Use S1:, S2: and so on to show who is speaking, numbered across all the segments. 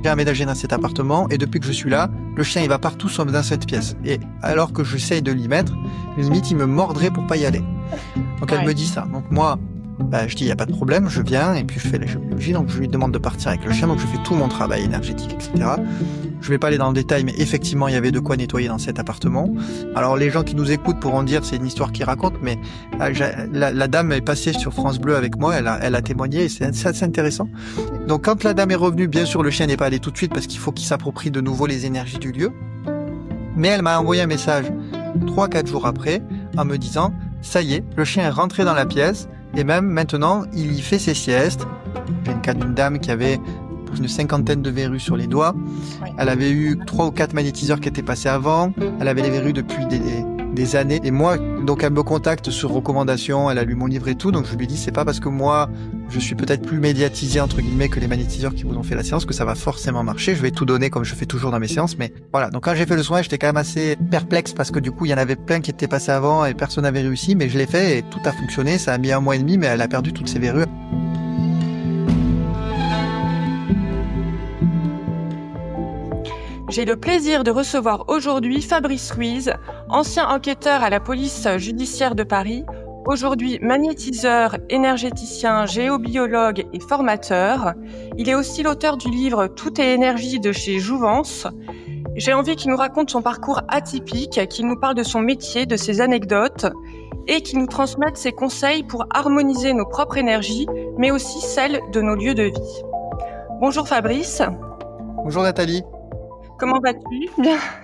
S1: J'ai aménagé dans cet appartement et depuis que je suis là, le chien il va partout sauf dans cette pièce. Et alors que j'essaye de l'y mettre, limite il me mordrait pour pas y aller. Donc elle
S2: Ouais.
S1: me dit ça. Donc moi, je dis il y a pas de problème, je viens et puis je fais la biologie. Donc je lui demande de partir avec le chien. Donc je fais tout mon travail énergétique, etc. Je vais pas aller dans le détail, mais effectivement il y avait de quoi nettoyer dans cet appartement. Alors les gens qui nous écoutent pourront dire c'est une histoire qui raconte, mais la dame est passée sur France Bleu avec moi, elle a témoigné et c'est assez intéressant. Donc quand la dame est revenue, bien sûr le chien n'est pas allé tout de suite parce qu'il faut qu'il s'approprie de nouveau les énergies du lieu. Mais elle m'a envoyé un message 3-4 jours après en me disant ça y est, le chien est rentré dans la pièce et même maintenant il y fait ses siestes. J'ai le cas d'une dame qui avait une 50aine de verrues sur les doigts.
S2: Ouais.
S1: Elle avait eu 3 ou 4 magnétiseurs qui étaient passés avant. Elle avait les verrues depuis des années. Et moi, donc elle me contacte sur recommandation, elle a lu mon livre et tout. Donc je lui dis, c'est pas parce que moi, je suis peut-être plus médiatisé, entre guillemets, que les magnétiseurs qui vous ont fait la séance, que ça va forcément marcher. Je vais tout donner comme je fais toujours dans mes séances. Mais voilà. Donc quand j'ai fait le soin, j'étais quand même assez perplexe parce que du coup, il y en avait plein qui étaient passés avant et personne n'avait réussi. Mais je l'ai fait et tout a fonctionné. Ça a mis 1 mois et demi, mais elle a perdu toutes ses verrues.
S2: J'ai le plaisir de recevoir aujourd'hui Fabrice Ruiz, ancien enquêteur à la police judiciaire de Paris, aujourd'hui magnétiseur, énergéticien, géobiologue et formateur. Il est aussi l'auteur du livre Tout est énergie de chez Jouvence. J'ai envie qu'il nous raconte son parcours atypique, qu'il nous parle de son métier, de ses anecdotes et qu'il nous transmette ses conseils pour harmoniser nos propres énergies, mais aussi celles de nos lieux de vie. Bonjour Fabrice.
S1: Bonjour Nathalie.
S2: Comment vas-tu ?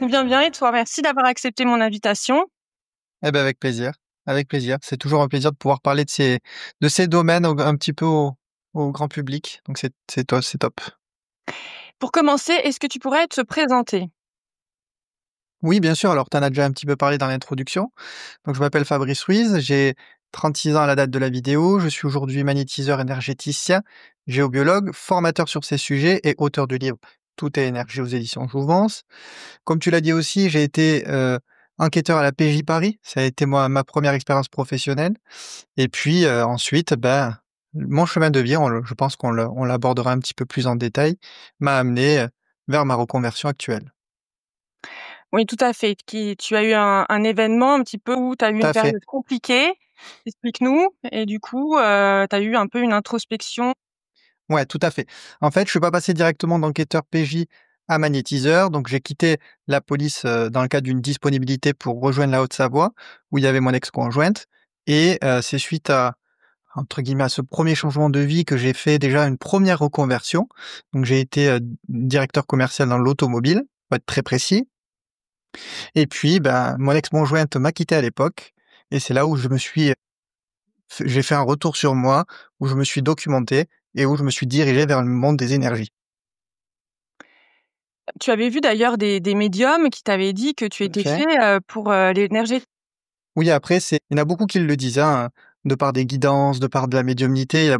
S2: Bien, et toi ? Merci d'avoir accepté mon invitation.
S1: Eh ben avec plaisir, avec plaisir. C'est toujours un plaisir de pouvoir parler de ces domaines un petit peu au grand public. Donc c'est top.
S2: Pour commencer, est-ce que tu pourrais te présenter ?
S1: Oui, bien sûr. Alors, tu en as déjà un petit peu parlé dans l'introduction. Donc, je m'appelle Fabrice Ruiz. J'ai 36 ans à la date de la vidéo. Je suis aujourd'hui magnétiseur énergéticien, géobiologue, formateur sur ces sujets et auteur du livre Tout est énergie aux éditions Jouvence. Comme tu l'as dit aussi, j'ai été enquêteur à la PJ Paris. Ça a été ma première expérience professionnelle. Et puis ensuite, mon chemin de vie, je pense qu'on l'abordera un petit peu plus en détail, m'a amené vers ma reconversion actuelle.
S2: Oui, tout à fait. Tu as eu un événement un petit peu où tu as eu
S1: Tout
S2: une
S1: à fait.
S2: période compliquée. Explique-nous. Et du coup, tu as eu un peu une introspection.
S1: Ouais, tout à fait. En fait, je suis pas passé directement d'enquêteur PJ à magnétiseur, donc j'ai quitté la police dans le cadre d'une disponibilité pour rejoindre la Haute-Savoie, où il y avait mon ex-conjointe, et c'est suite à entre guillemets, à ce premier changement de vie que j'ai fait déjà une première reconversion. Donc j'ai été directeur commercial dans l'automobile, pour être très précis. Et puis, mon ex-conjointe m'a quitté à l'époque, et c'est là où j'ai fait un retour sur moi, où je me suis documenté et où je me suis dirigé vers le monde des énergies.
S2: Tu avais vu d'ailleurs des médiums qui t'avaient dit que tu
S1: Tout à
S2: étais
S1: fait.
S2: fait pour l'énergie.
S1: Oui, après, il y en a beaucoup qui le disent, hein, de par des guidances, de par de la médiumnité.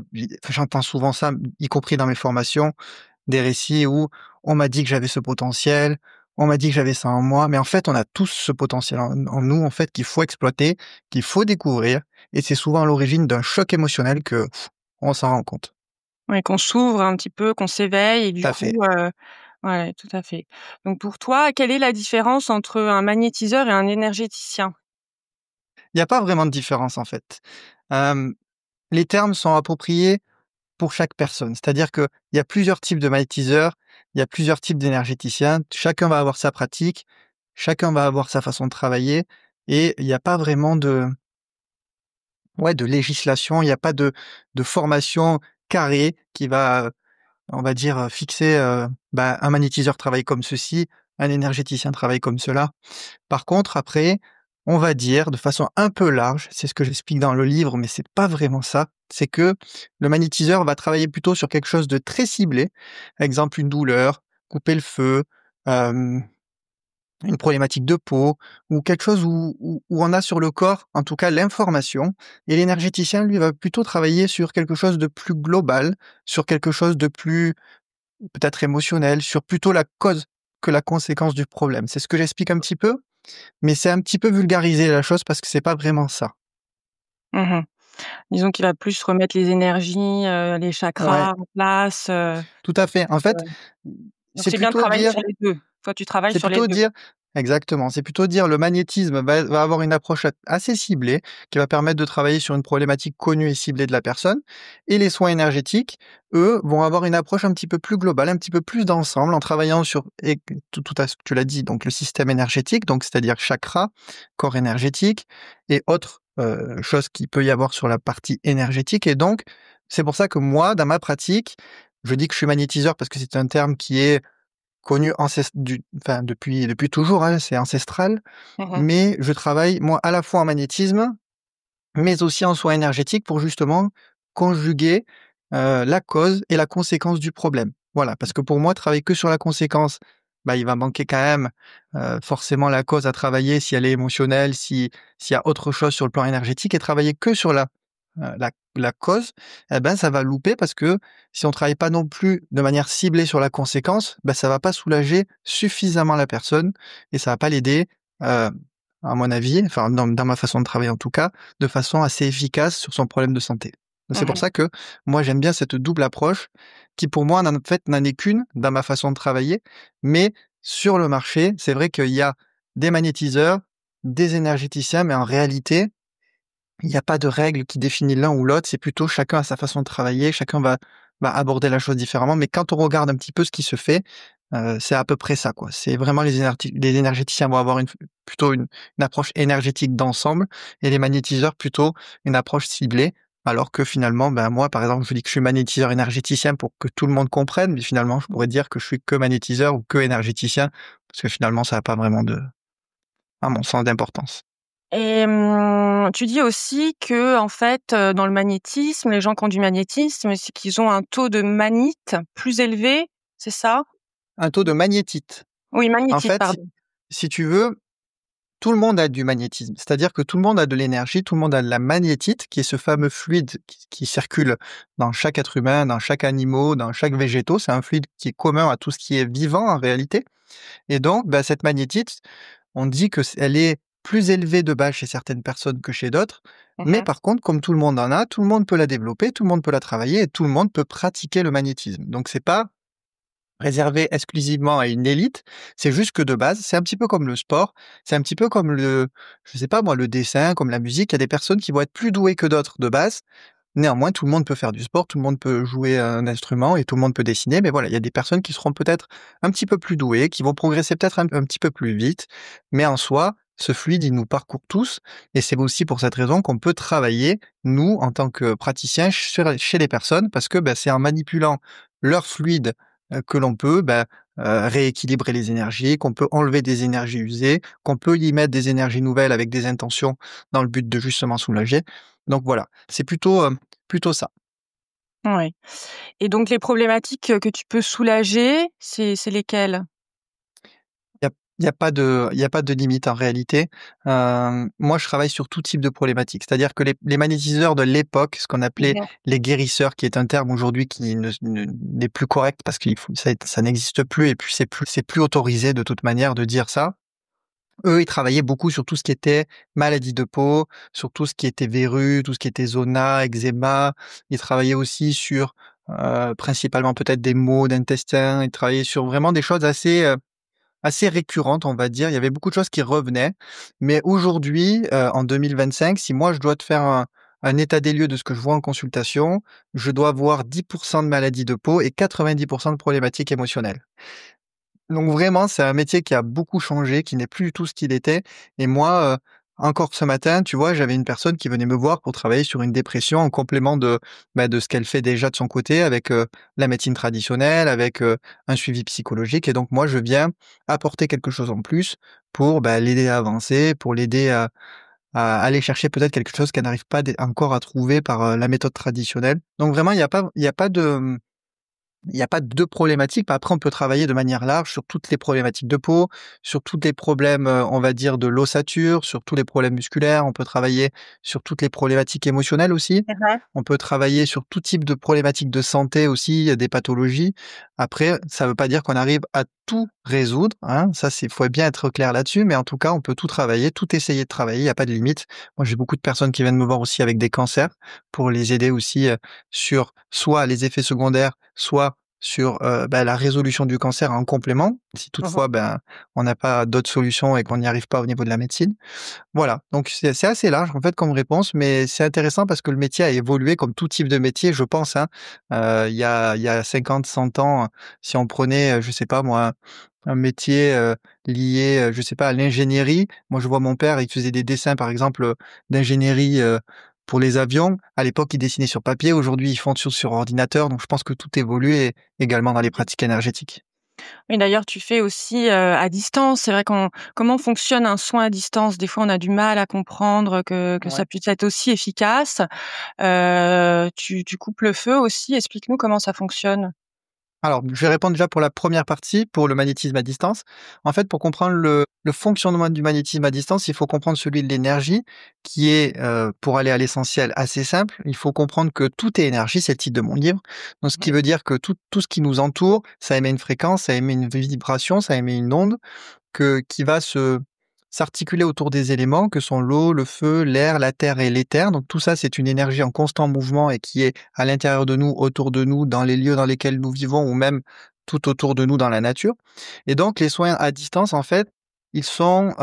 S1: J'entends souvent ça, y compris dans mes formations, des récits où on m'a dit que j'avais ce potentiel, on m'a dit que j'avais ça en moi, mais en fait, on a tous ce potentiel en nous, en fait, qu'il faut exploiter, qu'il faut découvrir, et c'est souvent à l'origine d'un choc émotionnel que on s'en rend compte.
S2: Ouais, qu'on s'ouvre un petit peu, qu'on s'éveille et
S1: Tout
S2: du
S1: à fait.
S2: coup, ouais, tout à fait. Donc pour toi, quelle est la différence entre un magnétiseur et un énergéticien ?
S1: Il n'y a pas vraiment de différence, en fait. Hem, les termes sont appropriés pour chaque personne. C'est-à-dire qu'il y a plusieurs types de magnétiseurs, il y a plusieurs types d'énergéticiens, chacun va avoir sa pratique, chacun va avoir sa façon de travailler et il n'y a pas vraiment de législation, il n'y a pas de formation carrée qui va, on va dire, fixer, un magnétiseur travaille comme ceci, un énergéticien travaille comme cela. Par contre, après, on va dire de façon un peu large, c'est ce que j'explique dans le livre, mais c'est pas vraiment ça. C'est que le magnétiseur va travailler plutôt sur quelque chose de très ciblé. Exemple, une douleur, couper le feu, hem, une problématique de peau ou quelque chose où on a sur le corps, en tout cas, l'information. Et l'énergéticien, lui, va plutôt travailler sur quelque chose de plus global, sur quelque chose de plus peut-être émotionnel, sur plutôt la cause que la conséquence du problème. C'est ce que j'explique un petit peu? Mais c'est un petit peu vulgarisé la chose parce que c'est pas vraiment ça.
S2: Mmh. Disons qu'il va plus remettre les énergies, les
S1: Ouais,
S2: chakras en place,
S1: tout à fait. En fait,
S2: ouais. Donc
S1: c'est
S2: c'est bien de
S1: plutôt
S2: travailler
S1: dire
S2: sur les 2. Toi, tu travailles
S1: C'est
S2: sur les
S1: plutôt
S2: 2.
S1: dire exactement, c'est plutôt dire le magnétisme va avoir une approche assez ciblée, qui va permettre de travailler sur une problématique connue et ciblée de la personne et les soins énergétiques, eux, vont avoir une approche un petit peu plus globale, un petit peu plus d'ensemble en travaillant sur et tout à ce que tu l'as dit, donc le système énergétique, donc c'est-à-dire chakra, corps énergétique et autres, choses qu'il peut y avoir sur la partie énergétique et donc c'est pour ça que moi, dans ma pratique, je dis que je suis magnétiseur parce que c'est un terme qui est connu depuis toujours, hein, c'est ancestral,
S2: Mmh mh.
S1: mais je travaille moi à la fois en magnétisme, mais aussi en soins énergétiques pour justement conjuguer, la cause et la conséquence du problème. Voilà, parce que pour moi, travailler que sur la conséquence, bah, il va manquer quand même, forcément la cause à travailler si elle est émotionnelle, s'il y a autre chose sur le plan énergétique et travailler que sur la cause, eh ben, ça va louper parce que si on travaille pas non plus de manière ciblée sur la conséquence, bah, ça va pas soulager suffisamment la personne et ça va pas l'aider, heu, à mon avis, enfin dans ma façon de travailler en tout cas, de façon assez efficace sur son problème de santé. C'est pour
S2: Mmh.
S1: ça que moi j'aime bien cette double approche qui pour moi en fait n'en est qu'une dans ma façon de travailler, mais sur le marché, c'est vrai qu'il y a des magnétiseurs, des énergéticiens, mais en réalité, il n'y a pas de règle qui définit l'un ou l'autre, c'est plutôt chacun a sa façon de travailler, chacun va aborder la chose différemment, mais quand on regarde un petit peu ce qui se fait, c'est à peu près ça, quoi. C'est vraiment les énergéticiens vont avoir plutôt une approche énergétique d'ensemble et les magnétiseurs plutôt une approche ciblée. Alors que finalement, ben, moi, par exemple, je dis que je suis magnétiseur énergéticien pour que tout le monde comprenne, mais finalement, je pourrais dire que je suis que magnétiseur ou que énergéticien parce que finalement, ça a pas vraiment à mon sens, d'importance.
S2: Et tu dis aussi que en fait, dans le magnétisme, les gens qui ont du magnétisme, c'est qu'ils ont un taux de mannite plus élevé, c'est ça?
S1: Un taux de magnétite.
S2: Oui,
S1: En
S2: magnétite,
S1: fait, si
S2: pardon.
S1: si tu veux, tout le monde a du magnétisme. C'est-à-dire que tout le monde a de l'énergie, tout le monde a de la magnétite, qui est ce fameux fluide qui circule dans chaque être humain, dans chaque animal, dans chaque végétaux. C'est un fluide qui est commun à tout ce qui est vivant en réalité. Et donc, bah, cette magnétite, on dit que elle est plus élevée de base chez certaines personnes que chez d'autres. Mais
S2: Mmh.
S1: par contre, comme tout le monde en a, tout le monde peut la développer, tout le monde peut la travailler et tout le monde peut pratiquer le magnétisme. Donc c'est pas réservé exclusivement à une élite, c'est juste que de base, c'est un petit peu comme le sport, c'est un petit peu comme je sais pas moi, le dessin, comme la musique, il y a des personnes qui vont être plus douées que d'autres de base. Néanmoins, tout le monde peut faire du sport, tout le monde peut jouer un instrument et tout le monde peut dessiner, mais voilà, il y a des personnes qui seront peut-être un petit peu plus douées, qui vont progresser peut-être un petit peu plus vite, mais en soi, ce fluide, il nous parcourt tous et c'est aussi pour cette raison qu'on peut travailler, nous, en tant que praticiens, chez les personnes parce que, bah, c'est en manipulant leur fluide, que l'on peut, bah, rééquilibrer les énergies, qu'on peut enlever des énergies usées, qu'on peut y mettre des énergies nouvelles avec des intentions dans le but de justement soulager. Donc voilà, c'est plutôt ça.
S2: Ouais, et donc les problématiques, que tu peux soulager, c'est lesquelles?
S1: Il y a pas de limite en réalité. Moi, je travaille sur tout type de problématiques. C'est-à-dire que les magnétiseurs de l'époque, ce qu'on appelait
S2: Mmh.
S1: les guérisseurs, qui est un terme aujourd'hui qui n'est plus correct parce que ça n'existe plus et puis c'est plus autorisé de toute manière de dire ça. Eux, ils travaillaient beaucoup sur tout ce qui était maladie de peau, sur tout ce qui était verrues, tout ce qui était zona, eczéma. Ils travaillaient aussi sur, principalement peut-être des maux d'intestin. Ils travaillaient sur vraiment des choses assez récurrentes, on va dire. Il y avait beaucoup de choses qui revenaient. Mais aujourd'hui, en 2025, si moi je dois te faire un état des lieux de ce que je vois en consultation, je dois voir 10 de maladies de peau et 90 de problématiques émotionnelles. Donc vraiment, c'est un métier qui a beaucoup changé, qui n'est plus du tout ce qu'il était et moi, encore ce matin, tu vois, j'avais une personne qui venait me voir pour travailler sur une dépression en complément de ce qu'elle fait déjà de son côté avec, la médecine traditionnelle, avec, un suivi psychologique et donc moi, je viens apporter quelque chose en plus pour, bah, l'aider à avancer, pour l'aider à aller chercher peut-être quelque chose qu'elle n'arrive pas encore à trouver par, la méthode traditionnelle. Donc vraiment, il y a pas de problématiques, mais après on peut travailler de manière large sur toutes les problématiques de peau, sur tous les problèmes, on va dire de l'ossature, sur tous les problèmes musculaires. On peut travailler sur toutes les problématiques émotionnelles aussi.
S2: Mmh.
S1: On peut travailler sur tout type de problématiques de santé aussi, des pathologies. Après, ça ne veut pas dire qu'on arrive à tout résoudre, hein. Ça, faut bien être clair là-dessus, mais en tout cas, on peut tout travailler, tout essayer de travailler, il y a pas de limite. Moi, j'ai beaucoup de personnes qui viennent me voir aussi avec des cancers pour les aider aussi, sur soit les effets secondaires, soit sur, la résolution du cancer en complément, si
S2: Mmh.
S1: toutefois, on n'a pas d'autres solutions et qu'on n'y arrive pas au niveau de la médecine. Voilà, donc c'est assez large en fait comme réponse, mais c'est intéressant parce que le métier a évolué comme tout type de métier, je pense, hein. Il y a 50-100 ans, si on prenait, je sais pas moi, un métier, lié, je sais pas, à l'ingénierie. Moi, je vois mon père, il faisait des dessins, par exemple, d'ingénierie, pour les avions. À l'époque, il dessinait sur papier. Aujourd'hui, ils font sur ordinateur. Donc je pense que tout évolue et également dans les pratiques énergétiques.
S2: Et d'ailleurs, tu fais aussi, à distance. C'est vrai qu'on comment fonctionne un soin à distance? Des fois, on a du mal à comprendre que ça
S1: Ouais.
S2: puisse être aussi efficace. Tu coupes le feu aussi. Explique-nous comment ça fonctionne?
S1: Alors, je vais répondre déjà pour la première partie, pour le magnétisme à distance. En fait, pour comprendre le fonctionnement du magnétisme à distance, il faut comprendre celui de l'énergie, qui est, pour aller à l'essentiel, assez simple. Il faut comprendre que tout est énergie, c'est le titre de mon livre. Donc, ce qui
S2: Oui.
S1: veut dire que tout ce qui nous entoure, ça émet une fréquence, ça émet une vibration, ça émet une onde qui va s'articuler autour des éléments que sont l'eau, le feu, l'air, la terre et l'éther. Donc tout ça, c'est une énergie en constant mouvement et qui est à l'intérieur de nous, autour de nous, dans les lieux dans lesquels nous vivons ou même tout autour de nous dans la nature. Et donc les soins à distance, en fait, ils sont,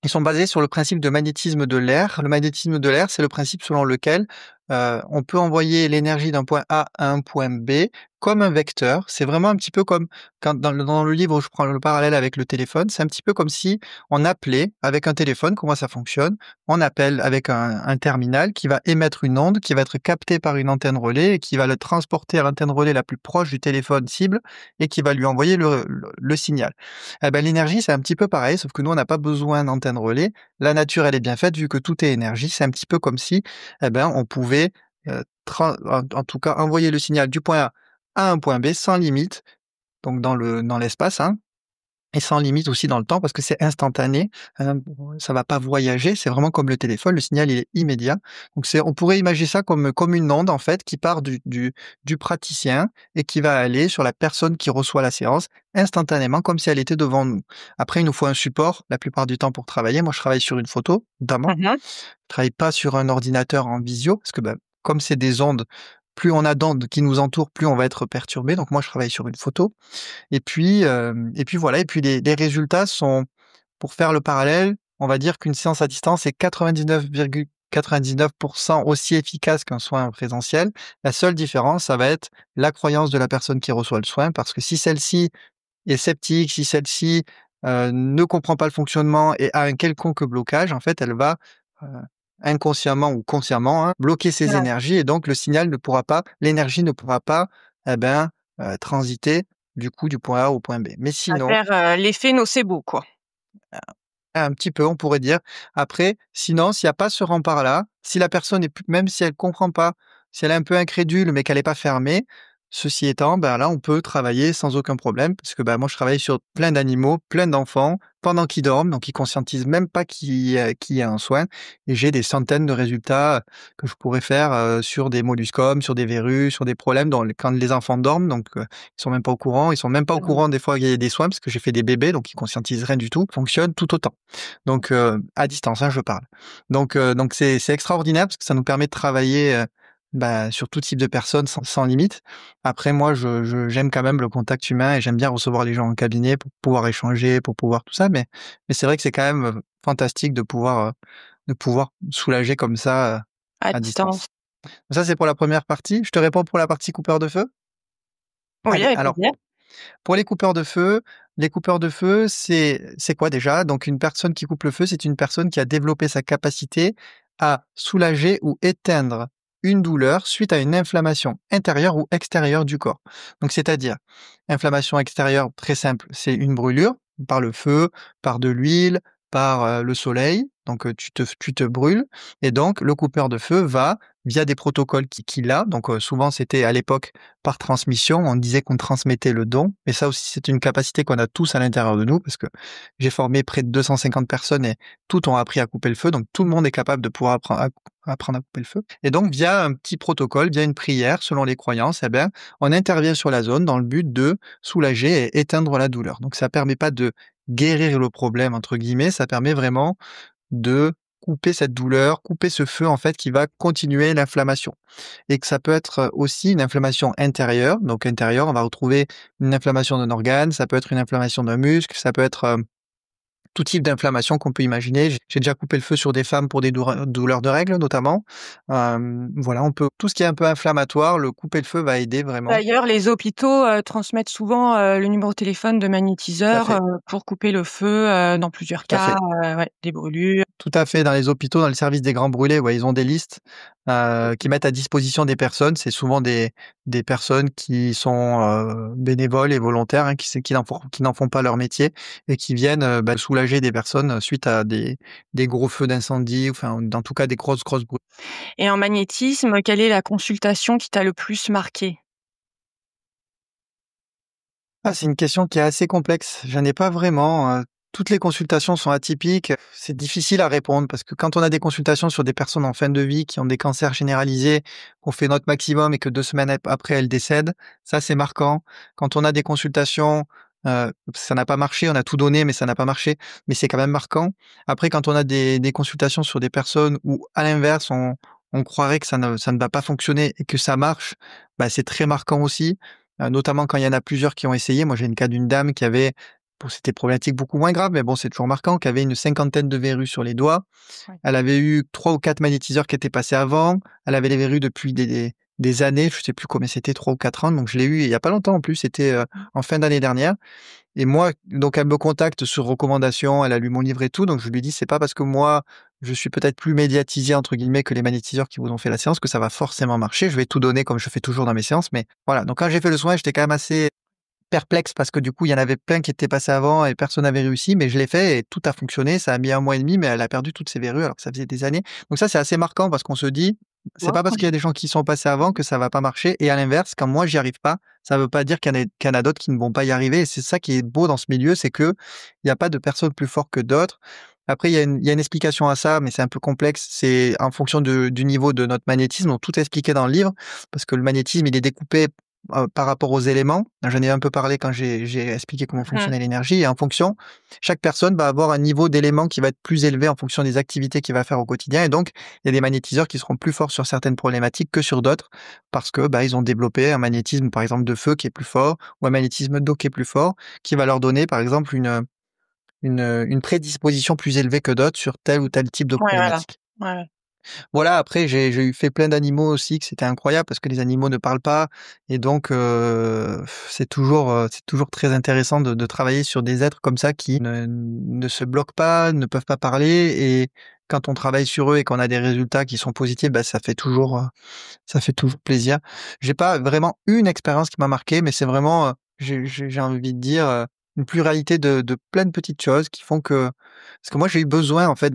S1: ils sont basés sur le principe de magnétisme de l'air. Le magnétisme de l'air, c'est le principe selon lequel, on peut envoyer l'énergie d'un point A à un point B comme un vecteur. C'est vraiment un petit peu comme quand dans le livre où je prends le parallèle avec le téléphone, c'est un petit peu comme si on appelait avec un téléphone. Comment ça fonctionne? On appelle avec un terminal qui va émettre une onde, qui va être captée par une antenne relais et qui va le transporter à l'antenne relais la plus proche du téléphone cible et qui va lui envoyer le signal. Eh ben, l'énergie, c'est un petit peu pareil, sauf que nous, on n'a pas besoin d'antenne relais. La nature, elle est bien faite, vu que tout est énergie. C'est un petit peu comme si, on pouvait, en tout cas, envoyer le signal du point A à un point B sans limite, donc dans l'espace, hein. Et sans limite aussi dans le temps parce que c'est instantané, ça va pas voyager, c'est vraiment comme le téléphone, le signal il est immédiat. Donc on pourrait imaginer ça comme une onde en fait qui part du praticien et qui va aller sur la personne qui reçoit la séance instantanément comme si elle était devant nous. Après il nous faut un support la plupart du temps pour travailler. Moi je travaille sur une photo notamment,
S2: Mmh.
S1: je travaille pas sur un ordinateur en visio parce que, comme c'est des ondes, plus on a d'ondes qui nous entourent, plus on va être perturbé. Donc moi je travaille sur une photo et puis voilà, et puis les résultats sont pour faire le parallèle, on va dire qu'une séance à distance est 99,99 aussi efficace qu'un soin présentiel. La seule différence, ça va être la croyance de la personne qui reçoit le soin, parce que si celle-ci est sceptique, si celle-ci, ne comprend pas le fonctionnement et a un quelconque blocage, en fait, elle va, heu, inconsciemment ou consciemment, hein, bloquer ses
S2: Ouais,
S1: énergies et donc l'énergie ne pourra pas, eh ben, transiter du coup du point A au point B. Mais
S2: à
S1: sinon,
S2: faire, l'effet nocebo, quoi.
S1: un petit peu, on pourrait dire. Après, sinon, s'il y a pas ce rempart-là, si la personne est plus même si elle comprend pas, si elle est un peu incrédule, mais qu'elle est pas fermée, ceci étant, là, on peut travailler sans aucun problème parce que, moi, je travaille sur plein d'animaux, plein d'enfants, pendant qu'ils dorment, donc ils conscientisent même pas qu'il y a un soin et j'ai des centaines de résultats, que je pourrais faire, sur des molluscums, sur des verrues, sur des problèmes quand les enfants dorment, donc ils sont même pas au courant. Ils sont même pas au
S2: Mmh.
S1: courant des fois qu'il y a des soins parce que j'ai fait des bébés, donc ils conscientisent rien du tout. Fonctionne tout autant. Donc, à distance, hein, je parle. Donc c'est extraordinaire parce que ça nous permet de travailler, sur tout type de personnes sans limite. Après moi, j'aime quand même le contact humain et j'aime bien recevoir les gens en cabinet pour pouvoir échanger, pour pouvoir tout ça, mais c'est vrai que c'est quand même, fantastique de pouvoir soulager comme ça,
S2: À
S1: à
S2: distance.
S1: distance. Ça, c'est pour la première partie. Je te réponds pour la partie coupeur de feu?
S2: Oui,
S1: Allez,
S2: avec
S1: alors
S2: plaisir.
S1: pour les coupeurs de feu, c'est quoi déjà? Donc une personne qui coupe le feu, c'est une personne qui a développé sa capacité à soulager ou éteindre une douleur suite à une inflammation intérieure ou extérieure du corps. Donc c'est-à-dire, inflammation extérieure très simple, c'est une brûlure par le feu, par de l'huile, par, le soleil, donc tu te brûles et donc le coupeur de feu va, via des protocoles qu'il a, donc souvent c'était à l'époque par transmission, on disait qu'on transmettait le don, mais ça aussi c'est une capacité qu'on a tous à l'intérieur de nous parce que j'ai formé près de 250 personnes et toutes ont appris à couper le feu, donc tout le monde est capable de pouvoir apprendre à couper le feu. Et donc via un petit protocole, via une prière, selon les croyances, on intervient sur la zone dans le but de soulager et éteindre la douleur. Donc ça permet pas de guérir le problème entre guillemets, ça permet vraiment de couper cette douleur, couper ce feu en fait qui va continuer l'inflammation. Et que ça peut être aussi une inflammation intérieure. Donc intérieure, on va retrouver une inflammation d'un organe, ça peut être une inflammation d'un muscle, ça peut être tout type d'inflammation qu'on peut imaginer. J'ai déjà coupé le feu sur des femmes pour des douleurs de règles notamment. Voilà, on peut tout ce qui est un peu inflammatoire, le couper le feu va aider vraiment.
S2: D'ailleurs, les hôpitaux, transmettent souvent, le numéro de téléphone de
S1: Tout à
S2: magnétiseurs,
S1: fait,
S2: pour couper le feu, dans plusieurs
S1: tout à
S2: cas,
S1: fait.
S2: ouais, des brûlures.
S1: Tout à fait, dans les hôpitaux, dans le service des grands brûlés, ouais, ils ont des listes, qui mettent à disposition des personnes. C'est souvent des personnes qui sont, bénévoles et volontaires, hein, qui n'en font pas leur métier et qui viennent, soulager des personnes, suite à des gros feux d'incendie, enfin, en tout cas des grosses brû
S2: Et en magnétisme, quelle est la consultation qui t'a le plus marqué?
S1: Ah, c'est une question qui est assez complexe. J'en ai pas vraiment, toutes les consultations sont atypiques. C'est difficile à répondre parce que quand on a des consultations sur des personnes en fin de vie qui ont des cancers généralisés, qu'on fait notre maximum et que 2 semaines après elles décèdent, ça c'est marquant. Quand on a des consultations, ça n'a pas marché, on a tout donné mais ça n'a pas marché, mais c'est quand même marquant. Après quand on a des consultations sur des personnes où à l'inverse on croirait que ça ne va pas fonctionner et que ça marche, bah, c'est très marquant aussi. Notamment quand il y en a plusieurs qui ont essayé. Moi, j'ai le cas d'une dame qui avait, bon, c'était problématique beaucoup moins grave, mais bon, c'est toujours marquant, qui avait une cinquantaine de verrues sur les doigts.
S2: Ouais.
S1: Elle avait eu 3 ou 4 magnétiseurs qui étaient passés avant. Elle avait les verrues depuis des années, je sais plus combien c'était, 3 ou 4 ans, donc je l'ai eu il y a pas longtemps en plus, c'était,
S2: Mmh.
S1: en fin d'année dernière. Et moi, donc elle me contacte sur recommandation, elle a lu mon livre et tout, donc je lui dis: «C'est pas parce que moi, je suis peut-être plus médiatisé entre guillemets que les magnétiseurs qui vous ont fait la séance que ça va forcément marcher. Je vais tout donner comme je fais toujours dans mes séances», mais voilà, donc quand j'ai fait le soin, j'étais quand même assez perplexe parce que du coup, il y en avait plein qui étaient passés avant et personne n'avait réussi, mais je l'ai fait et tout a fonctionné. Ça a mis 1 mois et demi, mais elle a perdu toutes ses verrues alors que ça faisait des années. Donc ça, c'est assez marquant parce qu'on se dit: «C'est pas parce
S2: Wow.
S1: qu'il y a des gens qui sont passés avant que ça va pas marcher», et à l'inverse, quand moi j'y arrive pas, ça veut pas dire qu'il y en a d'autres qui ne vont pas y arriver, et c'est ça qui est beau dans ce milieu, c'est que il y a pas de personnes plus fortes que d'autres. Après il y a une explication à ça, mais c'est un peu complexe. C'est en fonction du niveau de notre magnétisme, donc tout est expliqué dans le livre parce que le magnétisme, il est découpé par rapport aux éléments. J'en ai un peu parlé quand j'ai expliqué comment
S2: Mmh.
S1: fonctionnait l'énergie, et en fonction, chaque personne va avoir un niveau d'élément qui va être plus élevé en fonction des activités qu'il va faire au quotidien, et donc il y a des magnétiseurs qui seront plus forts sur certaines problématiques que sur d'autres parce que, ils ont développé un magnétisme, par exemple, de feu qui est plus fort ou un magnétisme d'eau qui est plus fort, qui va leur donner, par exemple, une prédisposition plus élevée que d'autres sur tel ou tel type de
S2: Ouais, voilà.
S1: problématique.
S2: Ouais, ouais.
S1: Voilà, après j'ai eu fait plein d'animaux aussi, que c'était incroyable parce que les animaux ne parlent pas, et donc c'est toujours très intéressant de travailler sur des êtres comme ça qui ne se bloquent pas, ne peuvent pas parler, et quand on travaille sur eux et qu'on a des résultats qui sont positifs, ça fait toujours plaisir. J'ai pas vraiment une expérience qui m'a marqué, mais c'est vraiment, j'ai envie de dire, une pluralité de plein de petites choses qui font que parce que moi j'ai eu besoin en fait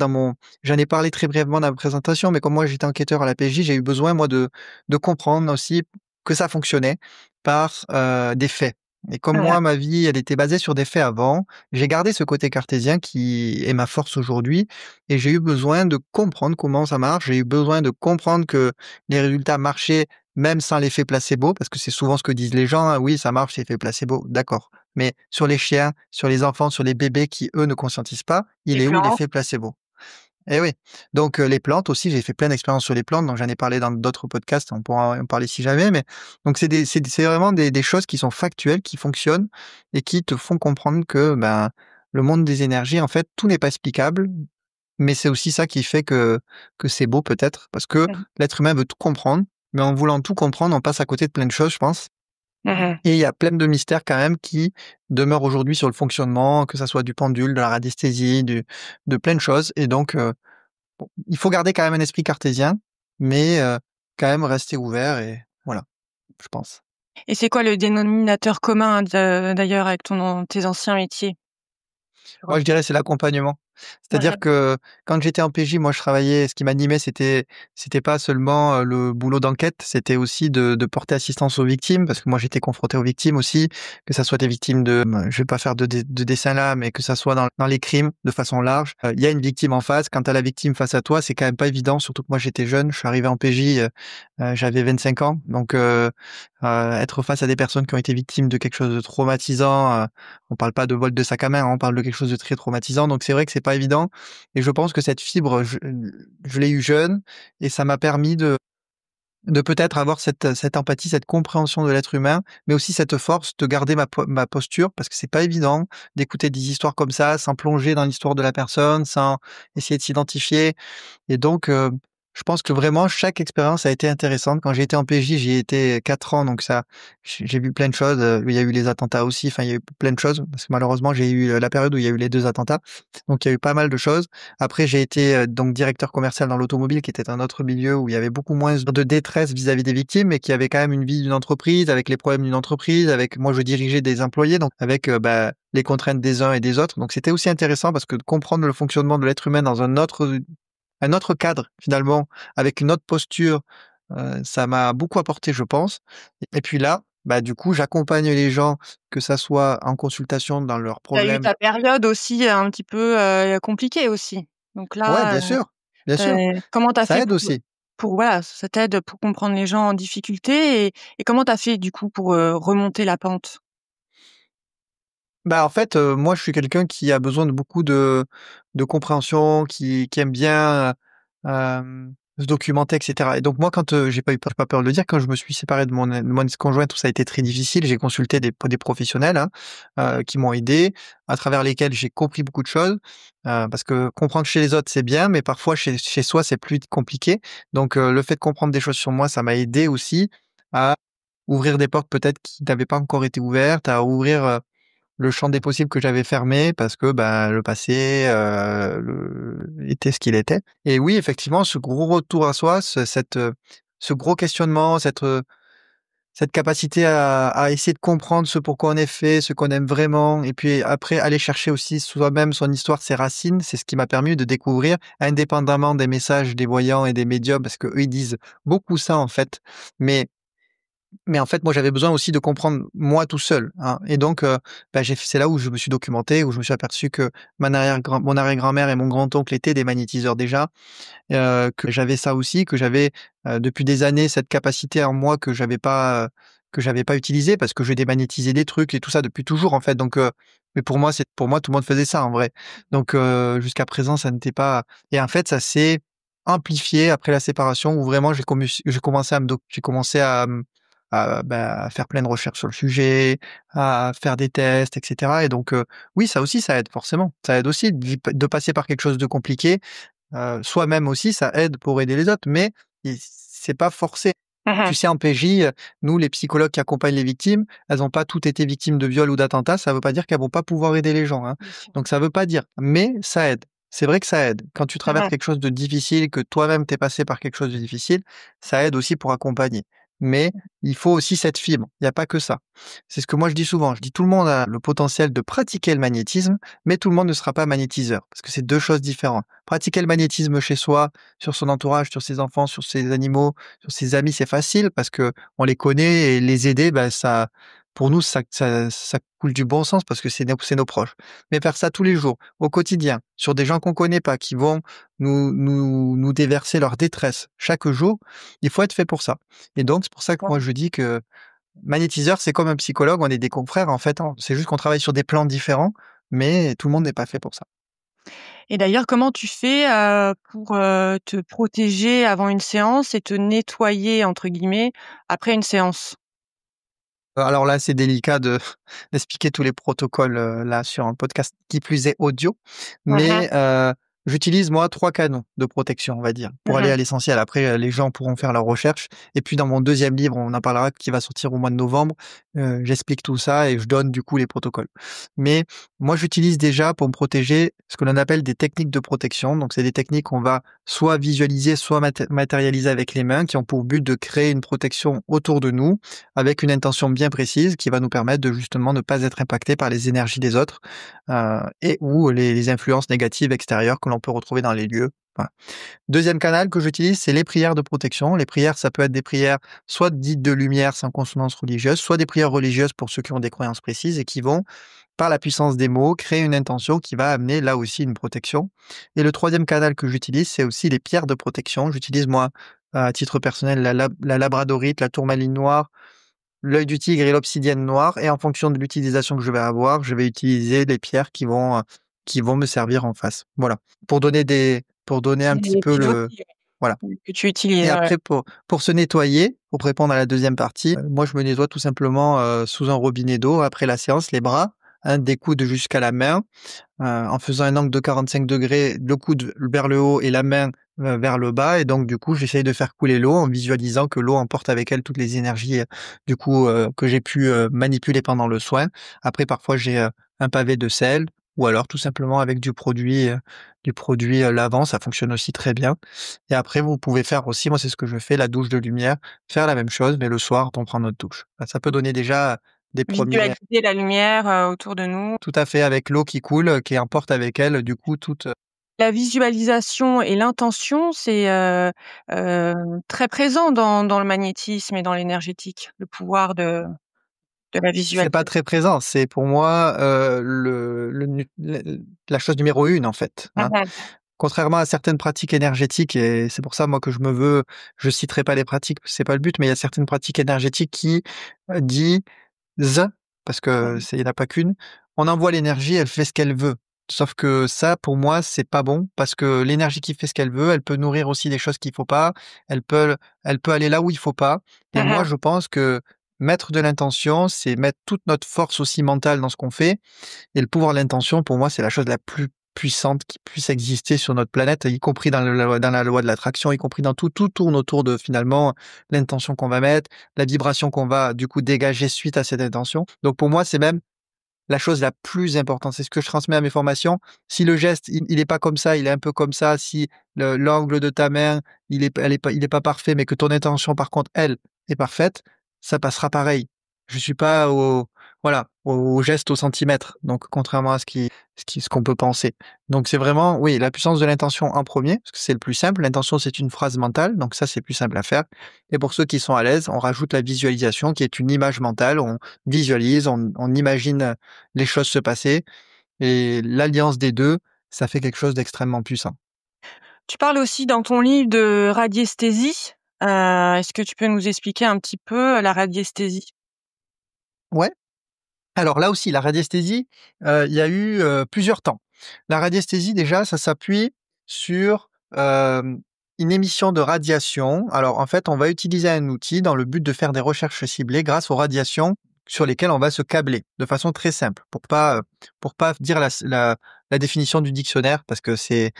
S1: j'en ai parlé très brièvement dans la présentation, mais comme moi j'étais enquêteur à la PJ, j'ai eu besoin moi de comprendre aussi que ça fonctionnait par, des faits, et comme
S2: Ouais.
S1: moi ma vie elle était basée sur des faits avant, j'ai gardé ce côté cartésien qui est ma force aujourd'hui, et j'ai eu besoin de comprendre comment ça marche. J'ai eu besoin de comprendre que les résultats marchaient même sans l'effet placebo, parce que c'est souvent ce que disent les gens, hein: «Oui, ça marche, c'est effet placebo». D'accord, mais sur les chiens, sur les enfants, sur les bébés qui, eux, ne conscientisent pas, il
S2: Les
S1: est où
S2: plantes?
S1: l'effet placebo? Eh oui, donc les plantes aussi, j'ai fait plein d'expériences sur les plantes, donc j'en ai parlé dans d'autres podcasts, on pourra en parler si jamais, mais donc c'est vraiment des choses qui sont factuelles, qui fonctionnent et qui te font comprendre que, le monde des énergies, en fait, tout n'est pas explicable, mais c'est aussi ça qui fait que c'est beau peut-être, parce que
S2: Mmh.
S1: l'être humain veut tout comprendre, mais en voulant tout comprendre, on passe à côté de plein de choses, je pense,
S2: Mmh.
S1: et il y a plein de mystères quand même qui demeurent aujourd'hui sur le fonctionnement, que ça soit du pendule, de la radiesthésie, de plein de choses, et donc bon, il faut garder quand même un esprit cartésien, mais quand même rester ouvert, et voilà, je pense.
S2: Et c'est quoi le dénominateur commun d'ailleurs avec tes anciens métiers?
S1: Moi, je dirais, c'est l'accompagnement. C'est-à-dire
S2: Mmh.
S1: que quand j'étais en PJ, moi, je travaillais, ce qui m'animait, c'était pas seulement, le boulot d'enquête, c'était aussi de porter assistance aux victimes, parce que moi, j'étais confronté aux victimes aussi, que ça soit des victimes je vais pas faire de dessin là, mais que ça soit dans les crimes de façon large. Il y a une victime en face, quand tu as la victime face à toi, c'est quand même pas évident, surtout que moi, j'étais jeune, je suis arrivé en PJ, j'avais 25 ans, donc être face à des personnes qui ont été victimes de quelque chose de traumatisant, on parle pas de vol de sac à main, hein, on parle de quelque chose de très traumatisant, donc c'est vrai que c'est pas pas évident et je pense que cette fibre, je l'ai eue jeune et ça m'a permis de peut-être avoir cette empathie, cette compréhension de l'être humain, mais aussi cette force de garder ma posture parce que c'est pas évident d'écouter des histoires comme ça, sans plonger dans l'histoire de la personne, sans essayer de s'identifier. Et donc, je pense que vraiment chaque expérience a été intéressante. Quand j'ai été en PJ, j'y ai été 4 ans, donc ça j'ai vu plein de choses, il y a eu les attentats aussi, enfin il y a eu plein de choses parce que malheureusement j'ai eu, la période où il y a eu les 2 attentats, donc il y a eu pas mal de choses. Après j'ai été, donc directeur commercial dans l'automobile qui était un autre milieu où il y avait beaucoup moins de détresse vis-à-vis des victimes, mais qui avait quand même une vie d'une entreprise, avec les problèmes d'une entreprise, avec moi je dirigeais des employés, donc avec, les contraintes des uns et des autres. Donc c'était aussi intéressant parce que de comprendre le fonctionnement de l'être humain dans un autre cadre finalement, avec une autre posture, ça m'a beaucoup apporté, je pense. Et puis là, du coup, j'accompagne les gens, que ça soit en consultation dans leurs
S2: Tu as eu
S1: problèmes.
S2: ta période aussi un petit peu, compliquée aussi. Donc
S1: Ouais,
S2: là,
S1: bien
S2: tu
S1: sûr,
S2: comment tu as
S1: ça
S2: fait
S1: aide aussi.
S2: pour voilà, ça t'aide pour comprendre les gens en difficulté et comment tu as fait du coup pour, remonter la pente?
S1: En fait, moi, je suis quelqu'un qui a besoin de beaucoup de compréhension, qui aime bien, se documenter et cetera et donc moi, quand, j'ai pas peur de le dire, quand je me suis séparé de mon ex-conjointe où ça a été très difficile, j'ai consulté des professionnels, hein, qui m'ont aidé, à travers lesquels j'ai compris beaucoup de choses, parce que comprendre chez les autres, c'est bien, mais parfois chez soi, c'est plus compliqué donc le fait de comprendre des choses sur moi, ça m'a aidé aussi à ouvrir des portes peut-être qui n'avaient pas encore été ouvertes, à ouvrir, le champ des possibles que j'avais fermé parce que, le passé, était ce qu'il était et oui, effectivement, ce gros retour à soi, ce gros questionnement, cette capacité à essayer de comprendre ce pourquoi on est fait, ce qu'on aime vraiment et puis après aller chercher aussi soi-même son histoire, ses racines, c'est ce qui m'a permis de découvrir, indépendamment des messages des voyants et des médiums, parce qu'eux, ils disent beaucoup ça, en fait, mais en fait, moi, j'avais besoin aussi de comprendre moi tout seul, hein et donc c'est là où je me suis documenté, où je me suis aperçu que mon arrière-grand-mère et mon grand-oncle étaient des magnétiseurs déjà, que j'avais ça aussi, que j'avais, depuis des années cette capacité en moi que j'avais pas utilisée parce que je démagnétisais des trucs et tout ça depuis toujours, en fait donc mais pour moi, tout le monde faisait ça, en vrai donc jusqu'à présent, ça n'était pas et en fait, ça s'est amplifié après la séparation où vraiment j'ai commencé à me doc j'ai commencé à faire plein de recherches sur le sujet, à faire des tests et cetera et donc oui, ça aussi, ça aide forcément. Ça aide aussi de passer par quelque chose de compliqué. Soi-même aussi, ça aide pour aider les autres, mais c'est pas forcé. Tu
S2: Mmh.
S1: sais, en PJ, nous, les psychologues qui accompagnent les victimes, elles n'ont pas toutes été victimes de viol ou d'attentats. Ça veut pas dire qu'elles vont pas pouvoir aider les gens, hein.
S2: Bien sûr.
S1: Donc ça veut pas dire, mais ça aide. C'est vrai que ça aide. Quand tu traverses
S2: Mmh.
S1: quelque chose de difficile, que toi-même t'es passé par quelque chose de difficile, ça aide aussi pour accompagner. Mais il faut aussi cette fibre. Il y a pas que ça. C'est ce que moi je dis souvent. Je dis tout le monde a le potentiel de pratiquer le magnétisme, mais tout le monde ne sera pas magnétiseur parce que c'est 2 choses différentes. Pratiquer le magnétisme chez soi, sur son entourage, sur ses enfants, sur ses animaux, sur ses amis, c'est facile parce que on les connaît et les aider, ça pour nous, ça coule du bon sens parce que c'est nos proches. Mais faire ça tous les jours, au quotidien, sur des gens qu'on connaît pas, qui vont nous déverser leur détresse chaque jour, il faut être fait pour ça. Et donc c'est pour ça que moi je dis que magnétiseur, c'est comme un psychologue, on est des confrères en fait, hein. C'est juste qu'on travaille sur des plans différents, mais tout le monde n'est pas fait pour ça.
S2: Et d'ailleurs, comment tu fais, pour, te protéger avant une séance et te «nettoyer» entre guillemets après une séance?
S1: Alors là, c'est délicat de d'expliquer tous les protocoles, là sur un podcast, qui plus est audio,
S2: Mmh.
S1: mais j'utilise moi 3 canaux de protection, on va dire, pour aller
S2: Mmh.
S1: à l'essentiel. Après, les gens pourront faire leurs recherches et puis dans mon deuxième livre, on en parlera, qui va sortir au mois de novembre, j'explique tout ça et je donne du coup les protocoles. Mais moi, j'utilise déjà pour me protéger ce que l'on appelle des techniques de protection. Donc c'est des techniques qu'on va soit visualiser, soit matérialiser avec les mains, qui ont pour but de créer une protection autour de nous avec une intention bien précise qui va nous permettre de justement ne pas être impacté par les énergies des autres, et ou les influences négatives extérieures que l'on peut retrouver dans les lieux. Voilà. 2e canal que j'utilise, c'est les prières de protection. Les prières, ça peut être des prières soit dites de lumière sans consonance religieuse, soit des prières religieuses pour ceux qui ont des croyances précises et qui vont, par la puissance des mots, créer une intention qui va amener là aussi une protection. Et le 3e canal que j'utilise, c'est aussi les pierres de protection. J'utilise moi, à titre personnel, la labradorite, la tourmaline noire, l'œil du tigre et l'obsidienne noire et en fonction de l'utilisation que je vais avoir, je vais utiliser les pierres qui vont, qui vont me servir en face. Voilà. Pour donner
S2: C'est
S1: un petit peu
S2: des
S1: le
S2: outils,
S1: voilà.
S2: que tu utilises,
S1: Et
S2: ouais.
S1: après pour se nettoyer, pour répondre à la deuxième partie, moi je me nettoie tout simplement, sous un robinet d'eau après la séance, les bras, hein, des coudes jusqu'à la main, en faisant un angle de 45°, le coude vers le haut et la main, vers le bas et donc du coup, j'essaye de faire couler l'eau en visualisant que l'eau emporte avec elle toutes les énergies, du coup, que j'ai pu, manipuler pendant le soin. Après parfois j'ai, un pavé de sel ou alors tout simplement avec du produit, lavant, ça fonctionne aussi très bien et après vous pouvez faire aussi, moi c'est ce que je fais, la douche de lumière, faire la même chose mais le soir on prend notre douche. Ça peut donner déjà des premiers.
S2: Visualiser la lumière, autour de nous.
S1: Tout à fait, avec l'eau qui coule, qui emporte avec elle, du coup, toute.
S2: La visualisation et l'intention, c'est, très présent dans le magnétisme et dans l'énergétique, le pouvoir de la
S1: C'est pas
S2: visualisation.
S1: très présent, c'est pour moi, le nu le la chose numéro 1 en fait,
S2: Mmh
S1: hein.
S2: mh.
S1: Contrairement à certaines pratiques énergétiques et c'est pour ça moi que je citerai pas les pratiques, c'est pas le but, mais il y a certaines pratiques énergétiques qui, disent parce que
S2: Mmh.
S1: c'est il y en a pas qu'une, on envoie l'énergie, elle fait ce qu'elle veut. Sauf que ça, pour moi, c'est pas bon parce que l'énergie qui fait ce qu'elle veut, elle peut nourrir aussi des choses qu'il faut pas, elle peut aller là où il faut pas et moi,
S2: Mmh.
S1: je pense que mettre de l'intention, c'est mettre toute notre force aussi mentale dans ce qu'on fait et le pouvoir de l'intention, pour moi, c'est la chose la plus puissante qui puisse exister sur notre planète, y compris dans la loi de l'attraction, y compris dans tout. Tout tourne autour de finalement l'intention qu'on va mettre, la vibration qu'on va du coup dégager suite à cette intention. Donc pour moi, c'est même la chose la plus importante. C'est ce que je transmets à mes formations. Si le geste, il est pas comme ça, il est un peu comme ça, si l'angle de ta main, il est pas parfait, mais que ton intention, par contre, elle, est parfaite, ça passera pareil. Je suis pas au geste au centimètre. Donc, contrairement à ce qu'on peut penser. Donc, c'est vraiment, oui, la puissance de l'intention en premier, parce que c'est le plus simple. L'intention, c'est une phrase mentale, donc ça, c'est plus simple à faire. Et pour ceux qui sont à l'aise, on rajoute la visualisation, qui est une image mentale. On visualise, on imagine les choses se passer et l'alliance des 2, ça fait quelque chose d'extrêmement puissant.
S2: Tu parles aussi dans ton livre de radiesthésie. Est-ce que tu peux nous expliquer un petit peu la radiesthésie?
S1: Ouais, alors là aussi, la radiesthésie, il y a eu, plusieurs temps. La radiesthésie déjà, ça s'appuie sur, une émission de radiation. Alors en fait, on va utiliser un outil dans le but de faire des recherches ciblées grâce aux radiations sur lesquelles on va se câbler, de façon très simple, pour pas dire la définition du dictionnaire parce que c'est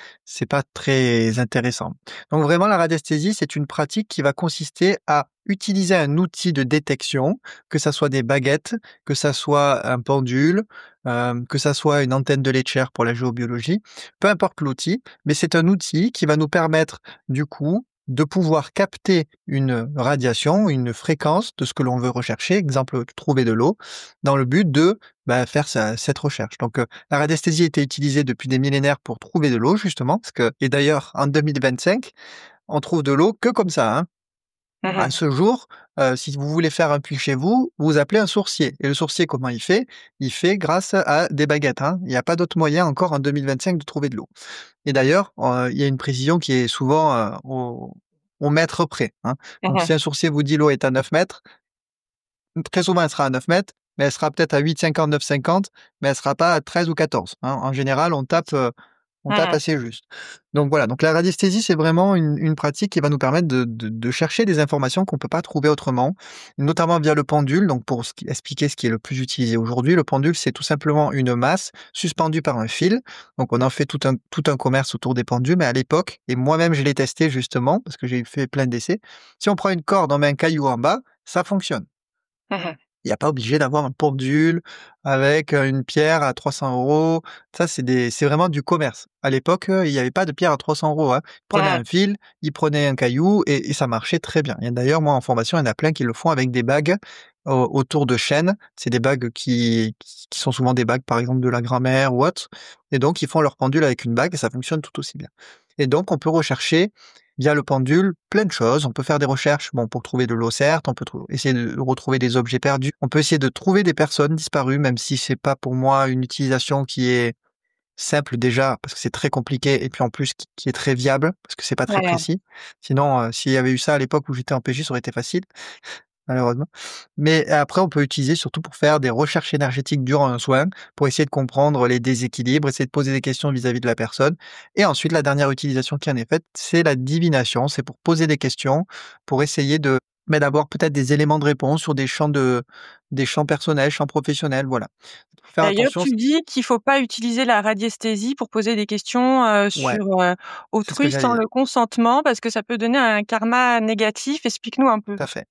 S1: pas très intéressant. Donc vraiment la radiesthésie, c'est une pratique qui va consister à utiliser un outil de détection, que ça soit des baguettes, que ça soit un pendule, que ça soit une antenne de laitière pour la géobiologie, peu importe l'outil, mais c'est un outil qui va nous permettre, du coup, de pouvoir capter une radiation, une fréquence de ce que l'on veut rechercher, exemple, trouver de l'eau, dans le but de, faire cette recherche. Donc, la radiesthésie a été utilisée depuis des millénaires pour trouver de l'eau, justement, parce que et d'ailleurs, en 2025, on trouve de l'eau que comme ça, hein. À
S2: Mmh.
S1: ce jour, si vous voulez faire un puits chez vous, vous appelez un sourcier et le sourcier, comment il fait? Il fait grâce à des baguettes, hein. Il n'y a pas d'autre moyen encore en 2025 de trouver de l'eau et d'ailleurs, il y a une précision qui est souvent, au mètre près, hein. Donc
S2: Mmh.
S1: si un sourcier vous dit: «L'eau est à 9 mètres», très souvent elle sera à 9 mètres, mais elle sera peut-être à 8,50, 9,50, mais elle sera pas à 13 ou 14, hein. En général, on tape
S2: Mmh.
S1: assez juste. Donc voilà, donc la radiesthésie, c'est vraiment une pratique qui va nous permettre de chercher des informations qu'on peut pas trouver autrement, notamment via le pendule. Donc pour expliquer ce qui est le plus utilisé aujourd'hui, le pendule, c'est tout simplement une masse suspendue par un fil. Donc on en fait tout un commerce autour des pendules, mais à l'époque, et moi-même je l'ai testé justement, parce que j'ai fait plein d'essais, si on prend une corde, on met un caillou en bas, ça fonctionne.
S2: Mmh.
S1: Il y a pas obligé d'avoir un pendule avec, une pierre à 300 €. Ça, c'est vraiment du commerce. À l'époque, il y avait pas de pierre à 300 €, hein. Ils prenaient
S2: Mmh.
S1: un fil, ils prenaient un caillou et ça marchait très bien. Et d'ailleurs, moi, en formation, il y en a plein qui le font avec des bagues autour de chaînes. C'est des bagues qui sont souvent des bagues, par exemple, de la grand-mère ou autre et donc ils font leur pendule avec une bague et ça fonctionne tout aussi bien. Et donc on peut rechercher via le pendule, plein de choses. On peut faire des recherches, bon, pour trouver de l'eau, certes, on peut essayer de retrouver des objets perdus. On peut essayer de trouver des personnes disparues, même si c'est pas pour moi une utilisation qui est simple déjà, parce que c'est très compliqué, et puis en plus qui est très viable, parce que c'est pas très
S2: Ouais.
S1: précis. Sinon, s'il y avait eu ça à l'époque où j'étais en PJ, ça aurait été facile. malheureusement. Mais après, on peut utiliser surtout pour faire des recherches énergétiques durant un soin, pour essayer de comprendre les déséquilibres, essayer de poser des questions vis-à-vis de la personne. Et ensuite, la dernière utilisation qui en est faite, c'est la divination. C'est pour poser des questions, pour essayer d'avoir peut-être des éléments de réponse sur des champs personnels, champs professionnels, voilà. Faut faire
S2: D'ailleurs,
S1: attention.
S2: tu dis qu'il faut pas utiliser la radiesthésie pour poser des questions,
S1: Ouais,
S2: sur,
S1: c'est ce que
S2: autrui
S1: j'allais
S2: sans
S1: dire.
S2: le consentement parce que ça peut donner un karma négatif. Explique-nous un peu.
S1: Tout à fait.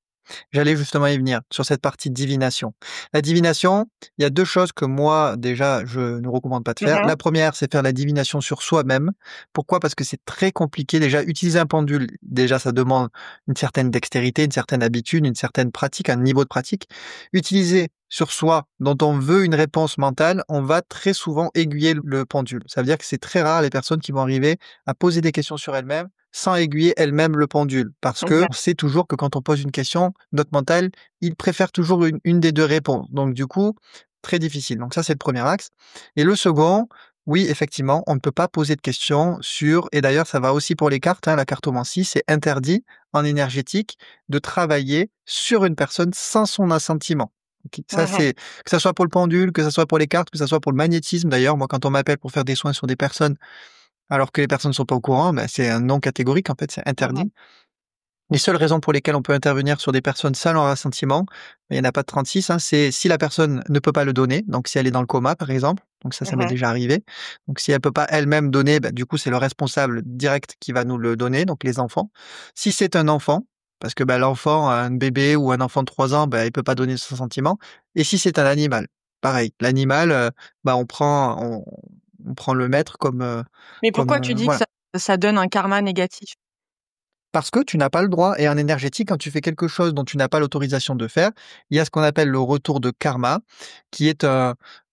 S1: J'allais justement y venir, sur cette partie divination. La divination, il y a 2 choses que moi, déjà, je ne recommande pas de faire.
S2: Mmh.
S1: La première, c'est faire la divination sur soi-même. Pourquoi? Parce que c'est très compliqué. Déjà, utiliser un pendule, déjà, ça demande une certaine dextérité, une certaine habitude, une certaine pratique, un niveau de pratique. Utiliser sur soi, dont on veut une réponse mentale, on va très souvent aiguiller le pendule. Ça veut dire que c'est très rare les personnes qui vont arriver à poser des questions sur elles-mêmes sans aiguiller elles-mêmes le pendule. Parce que on sait toujours que quand on pose une question, notre mental, il préfère toujours une des 2 réponses. Donc du coup, très difficile. Donc ça, c'est le premier axe. Et le second, oui, effectivement, on ne peut pas poser de questions sur, et d'ailleurs ça va aussi pour les cartes, hein, la cartomancie, c'est interdit en énergétique de travailler sur une personne sans son assentiment. OK, ça
S2: Mmh.
S1: c'est que ça soit pour le pendule, que ça soit pour les cartes, que ça soit pour le magnétisme. D'ailleurs, moi, quand on m'appelle pour faire des soins sur des personnes alors que les personnes ne sont pas au courant, bah, c'est un non catégorique, en fait, c'est
S2: Mmh.
S1: interdit. Les seules raisons pour lesquelles on peut intervenir sur des personnes sans leur assentiment, il y en a pas de 36, hein, c'est si la personne ne peut pas le donner, donc si elle est dans le coma, par exemple, donc ça m'est
S2: Mmh.
S1: déjà arrivé. Donc si elle peut pas elle-même donner, bah, du coup, c'est le responsable direct qui va nous le donner, donc les enfants. Si c'est un enfant, parce que, bah, l'enfant, un bébé ou un enfant de 3 ans, bah, il peut pas donner son sentiment. Et si c'est un animal, pareil, l'animal, bah, on prend le maître
S2: Mais pourquoi tu dis que
S1: voilà.
S2: ça donne un karma négatif?
S1: Parce que tu n'as pas le droit et en énergétique, quand tu fais quelque chose dont tu n'as pas l'autorisation de faire, il y a ce qu'on appelle le retour de karma, qui est,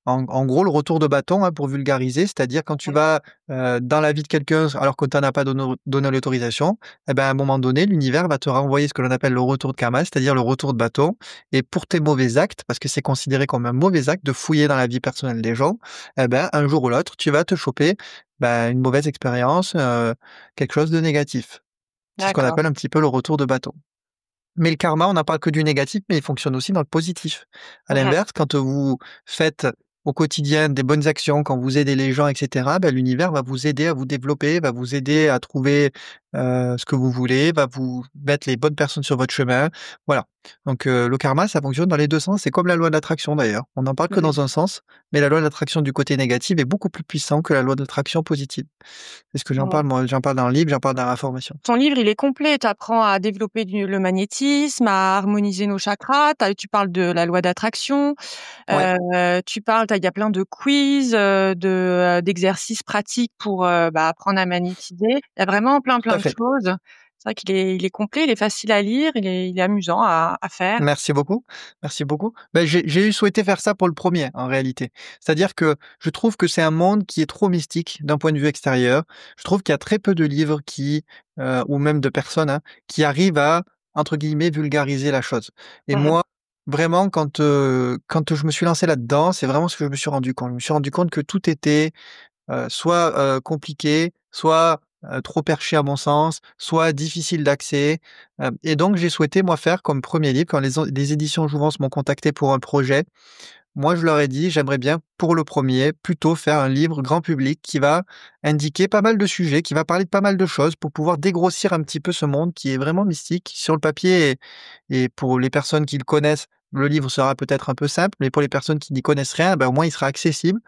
S1: en gros le retour de bâton, hein, pour vulgariser. C'est-à-dire quand tu
S2: Mmh.
S1: vas, dans la vie de quelqu'un alors que tu en as pas donné l'autorisation, et ben, à un moment donné, l'univers va te renvoyer ce que l'on appelle le retour de karma, c'est-à-dire le retour de bâton. Et pour tes mauvais actes, parce que c'est considéré comme un mauvais acte de fouiller dans la vie personnelle des gens, et ben, un jour ou l'autre, tu vas te choper, bah, une mauvaise expérience, quelque chose de négatif. C'est ce qu'on
S2: D'accord.
S1: appelle un petit peu le retour de bâton. Mais le karma, on n'a pas que du négatif, mais il fonctionne aussi dans le positif. À
S2: Mmh.
S1: l'inverse, quand vous faites au quotidien des bonnes actions, quand vous aidez les gens, et cetera, bah, l'univers va vous aider à vous développer, va vous aider à trouver, ce que vous voulez, va vous mettre les bonnes personnes sur votre chemin. Voilà. Donc, le karma, ça fonctionne dans les 2 sens. C'est comme la loi de l'attraction d'ailleurs. On n'en parle que
S2: Mmh.
S1: dans un sens, mais la loi de l'attraction du côté négatif est beaucoup plus puissant que la loi de l'attraction positive. C'est ce que j'en
S2: Mmh.
S1: parle moi, j'en parle dans le livre, j'en parle dans la formation.
S2: Ton livre, il est complet. Tu apprends à développer le magnétisme, à harmoniser nos chakras. Tu parles de la loi d'attraction.
S1: Ouais.
S2: Tu parles il y a plein de quiz, d'exercices pratiques pour, apprendre à magnétiser. Il y a vraiment plein,
S1: Tout
S2: plein
S1: à
S2: de
S1: fait.
S2: choses. C'est vrai qu'il est complet, il est facile à lire, il est amusant à faire.
S1: Merci beaucoup, merci beaucoup. Ben j'ai souhaité faire ça pour le premier en réalité. C'est-à-dire que je trouve que c'est un monde qui est trop mystique d'un point de vue extérieur. Je trouve qu'il y a très peu de livres ou même de personnes, hein, qui arrivent à, entre guillemets, «vulgariser» la chose. Et
S2: Mmh.
S1: moi, vraiment quand je me suis lancé là-dedans, c'est vraiment ce que je me suis rendu compte. Je me suis rendu compte que tout était soit, compliqué, soit, trop perché à mon sens, soit difficile d'accès, et donc j'ai souhaité moi faire comme premier livre quand les éditions Jouvence m'ont contacté pour un projet. Moi, je leur ai dit: «J'aimerais bien pour le premier plutôt faire un livre grand public qui va indiquer pas mal de sujets, qui va parler de pas mal de choses pour pouvoir dégrossir un petit peu ce monde qui est vraiment mystique». Qui sur le papier et pour les personnes qui le connaissent, le livre sera peut-être un peu simple, mais pour les personnes qui n'y connaissent rien, ben, au moins il sera accessible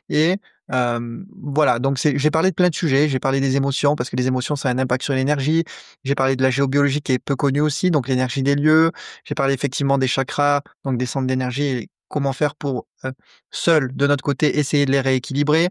S1: et voilà, donc j'ai parlé de plein de sujets, j'ai parlé des émotions parce que les émotions, ça a un impact sur l'énergie. J'ai parlé de la géobiologie qui est peu connue aussi, donc l'énergie des lieux. J'ai parlé effectivement des chakras, donc des centres d'énergie et comment faire pour, seul, de notre côté, essayer de les rééquilibrer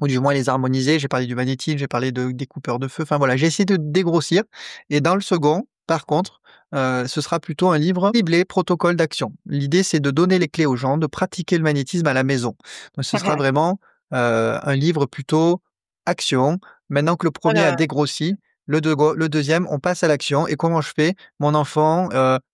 S1: ou du moins les harmoniser. J'ai parlé du magnétisme, j'ai parlé des coupeurs de feu, enfin voilà, j'ai essayé de dégrossir et dans le second, par contre, ce sera plutôt un livre ciblé protocole d'action. L'idée, c'est de donner les clés aux gens, de pratiquer le magnétisme à la maison. Donc ce sera vraiment, un livre plutôt action. Maintenant que le premier a
S2: Voilà.
S1: dégrossi, le deuxième, on passe à l'action et comment je fais? Mon enfant,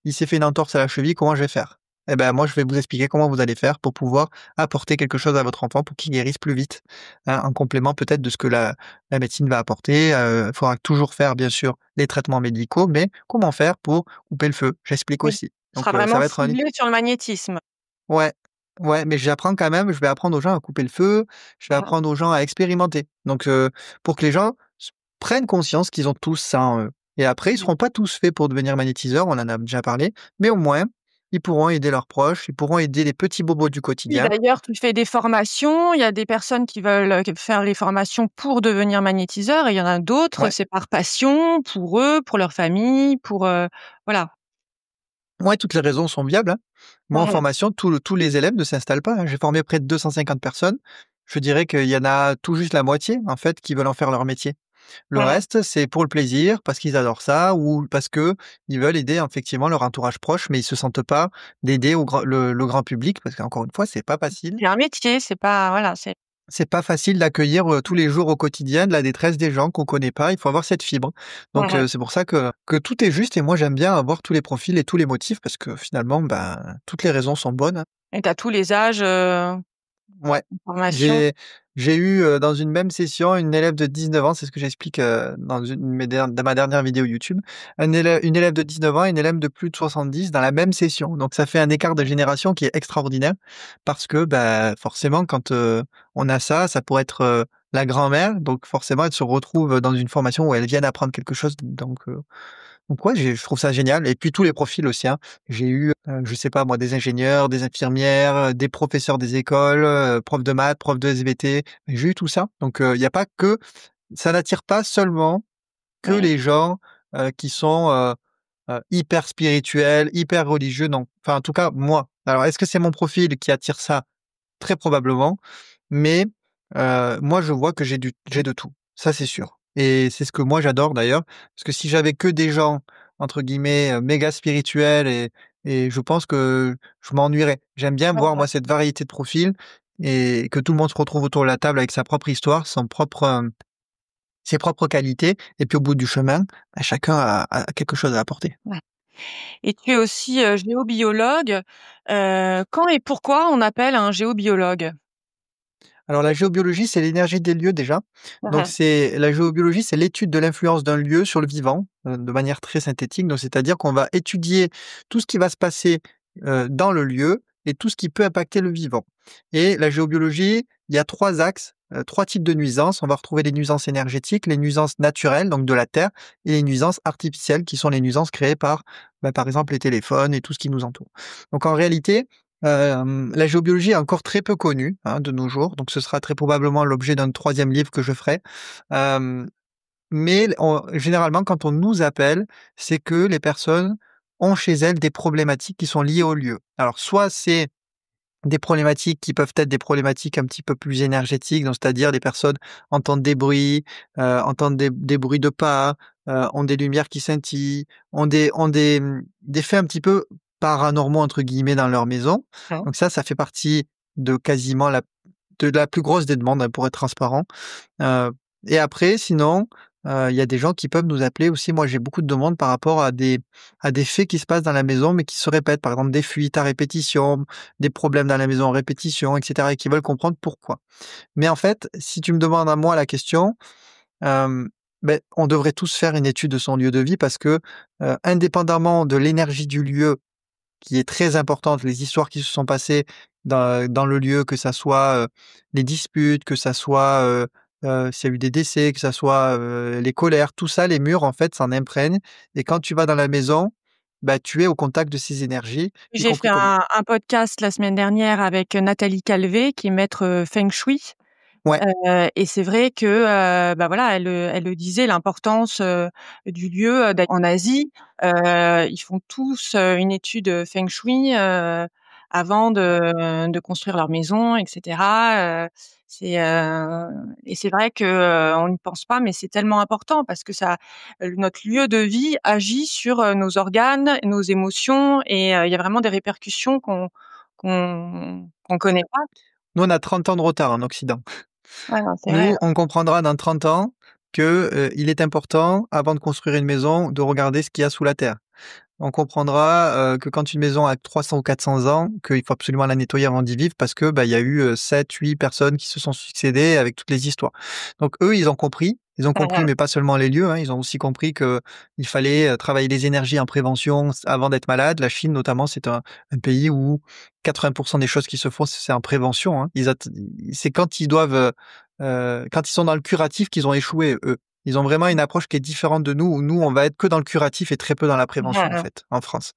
S1: il s'est fait une entorse à la cheville, comment je vais faire? Eh ben, moi, je vais vous expliquer comment vous allez faire pour pouvoir apporter quelque chose à votre enfant pour qu'il guérisse plus vite, hein, en complément peut-être de ce que la médecine va apporter. Il faudra toujours faire bien sûr les traitements médicaux, mais comment faire pour couper le feu? J'explique
S2: Oui.
S1: aussi.
S2: Ce sera
S1: Ça
S2: vraiment
S1: va être un
S2: ciblé sur le magnétisme.
S1: ouais, ouais, mais j'apprends quand même, je vais apprendre aux gens à couper le feu, je vais
S2: Mmh.
S1: apprendre aux gens à expérimenter. Pour que les gens prennent conscience qu'ils ont tous ça en eux. Et après, ils
S2: Ouais.
S1: seront pas tous faits pour devenir magnétiseurs, on en a déjà parlé, mais au moins, ils pourront aider leurs proches, ils pourront aider les petits bobos du
S2: Oui,
S1: quotidien.
S2: d'ailleurs, tu fais des formations. Il y a des personnes qui veulent, faire les formations pour devenir magnétiseurs et il y en a d'autres,
S1: Ouais.
S2: c'est par passion, pour eux, pour leur famille, voilà.
S1: Ouais, toutes les raisons sont viables, hein. Moi, en
S2: Mmh.
S1: formation, tous les élèves ne s'installent pas, hein. J'ai formé près de 250 personnes. Je dirais qu'il y en a tout juste la moitié, en fait, qui veulent en faire leur métier. Le
S2: Mmh.
S1: reste, c'est pour le plaisir, parce qu'ils adorent ça ou parce que ils veulent aider effectivement leur entourage proche, mais ils se sentent pas d'aider le grand public parce qu'encore une fois, c'est pas facile.
S2: C'est un métier, c'est pas voilà, c'est
S1: C'est pas facile d'accueillir, tous les jours au quotidien de la détresse des gens qu'on connaît pas. Il faut avoir cette fibre.
S2: mmh
S1: C'est pour ça que tout est juste et moi j'aime bien avoir tous les profils et tous les motifs parce que finalement, ben, toutes les raisons sont bonnes, hein.
S2: et tu as tous les âges,
S1: Ouais,
S2: en formation.
S1: j'ai j'ai eu, dans une même session, une élève de 19 ans, c'est ce que j'explique, dans ma dernière vidéo YouTube. Une élève de 19 ans et une élève de plus de 70 dans la même session. Donc ça fait un écart de génération qui est extraordinaire parce que, bah, forcément quand, on a ça, ça pourrait être, la grand-mère, donc forcément elle se retrouve dans une formation où elle vient d'apprendre quelque chose, donc ouais, je trouve ça génial et puis tous les profils aussi, hein. J'ai eu, je sais pas moi, des ingénieurs, des infirmières, des professeurs des écoles, profs de maths, profs de SVT. J'ai eu tout ça. Il y a pas que ça n'attire pas seulement que
S2: Oui.
S1: les gens, qui sont, hyper spirituels, hyper religieux, non. Enfin, en tout cas, moi. Alors est-ce que c'est mon profil qui attire ça? Très probablement, mais moi, je vois que j'ai de tout. Ça, c'est sûr et c'est ce que moi j'adore d'ailleurs, parce que si j'avais que des gens, entre guillemets, «méga spirituels» et je pense que je m'ennuierais. J'aime bien voir moi cette variété de profils et que tout le monde se retrouve autour de la table avec sa propre histoire, ses propres qualités et puis au bout du chemin, bah, chacun a quelque chose à apporter.
S2: Ouais. Et tu es aussi, géobiologue. Quand et pourquoi on appelle un géobiologue?
S1: Alors la géobiologie, c'est l'énergie des lieux déjà.
S2: Mmh.
S1: C'est la géobiologie, c'est l'étude de l'influence d'un lieu sur le vivant, de manière très synthétique. Donc c'est-à-dire qu'on va étudier tout ce qui va se passer, dans le lieu et tout ce qui peut impacter le vivant. Et la géobiologie, il y a 3 axes, 3 types de nuisances. On va retrouver les nuisances énergétiques, les nuisances naturelles, donc de la terre et les nuisances artificielles qui sont les nuisances créées par, bah, par exemple les téléphones et tout ce qui nous entoure. Donc en réalité, la géobiologie est encore très peu connue, hein, de nos jours, donc ce sera très probablement l'objet d'un troisième livre que je ferai. Hem, mais généralement, quand on nous appelle, c'est que les personnes ont chez elles des problématiques qui sont liées au lieu. Alors soit c'est des problématiques qui peuvent être des problématiques un petit peu plus énergétiques, donc c'est-à-dire les personnes entendent des bruits, entendent des bruits de pas, ont des lumières qui scintillent, des faits un petit peu «paranormaux» entre guillemets dans leur maison.
S2: Mmh.
S1: Donc ça fait partie de quasiment la plus grosse des demandes, hein, pour être transparent. Heu et après sinon, il y a des gens qui peuvent nous appeler aussi. Moi, j'ai beaucoup de demandes par rapport à des faits qui se passent dans la maison, mais qui se répètent. Par exemple, des fuites à répétition, des problèmes dans la maison en répétition et cetera et qui veulent comprendre pourquoi. Mais en fait, si tu me demandes à moi la question, hem, on devrait tous faire une étude de son lieu de vie parce que, indépendamment de l'énergie du lieu qui est très importante, les histoires qui se sont passées dans le lieu, que ça soit, les disputes, que ça soit, s'il y a eu des décès, que ça soit, les colères, tout ça, les murs, en fait, s'en imprègnent et quand tu vas dans la maison, bah, tu es au contact de ces énergies, y
S2: J'ai fait
S1: compris comme
S2: un podcast la semaine dernière avec Nathalie Calvé qui est maître, feng shui.
S1: ouais,
S2: Et c'est vrai que, bah, voilà, elle le disait, l'importance, du lieu, en Asie, ils font tous, une étude, feng shui, avant de construire leur maison et cetera, c'est, et c'est vrai que, on n'y pense pas, mais c'est tellement important parce que notre lieu de vie agit sur, nos organes, nos émotions et il y a vraiment des répercussions qu'on connaît pas.
S1: nous, on a 30 ans de retard en Occident.
S2: Ouais, non, c'est vrai.
S1: Nous, on comprendra dans 30 ans que, il est important, avant de construire une maison, de regarder ce qu'il y a sous la terre. On comprendra, que quand une maison a 300 ou 400 ans, qu'il faut absolument la nettoyer avant d'y vivre parce que, bah, il y a eu, 7-8 personnes qui se sont succédées avec toutes les histoires. Donc eux, ils ont compris Ils ont
S2: Mmh
S1: compris,
S2: mh.
S1: mais pas seulement les lieux, hein, ils ont aussi compris que il fallait, travailler les énergies en prévention avant d'être malade. La Chine notamment, c'est un pays où 80 des choses qui se font, c'est en prévention, hein. C'est quand ils doivent, quand ils sont dans le curatif qu'ils ont échoué, eux. Ils ont vraiment une approche qui est différente de nous, où nous, on va être que dans le curatif et très peu dans la
S2: Mmh
S1: prévention, en
S2: mh.
S1: fait, en France.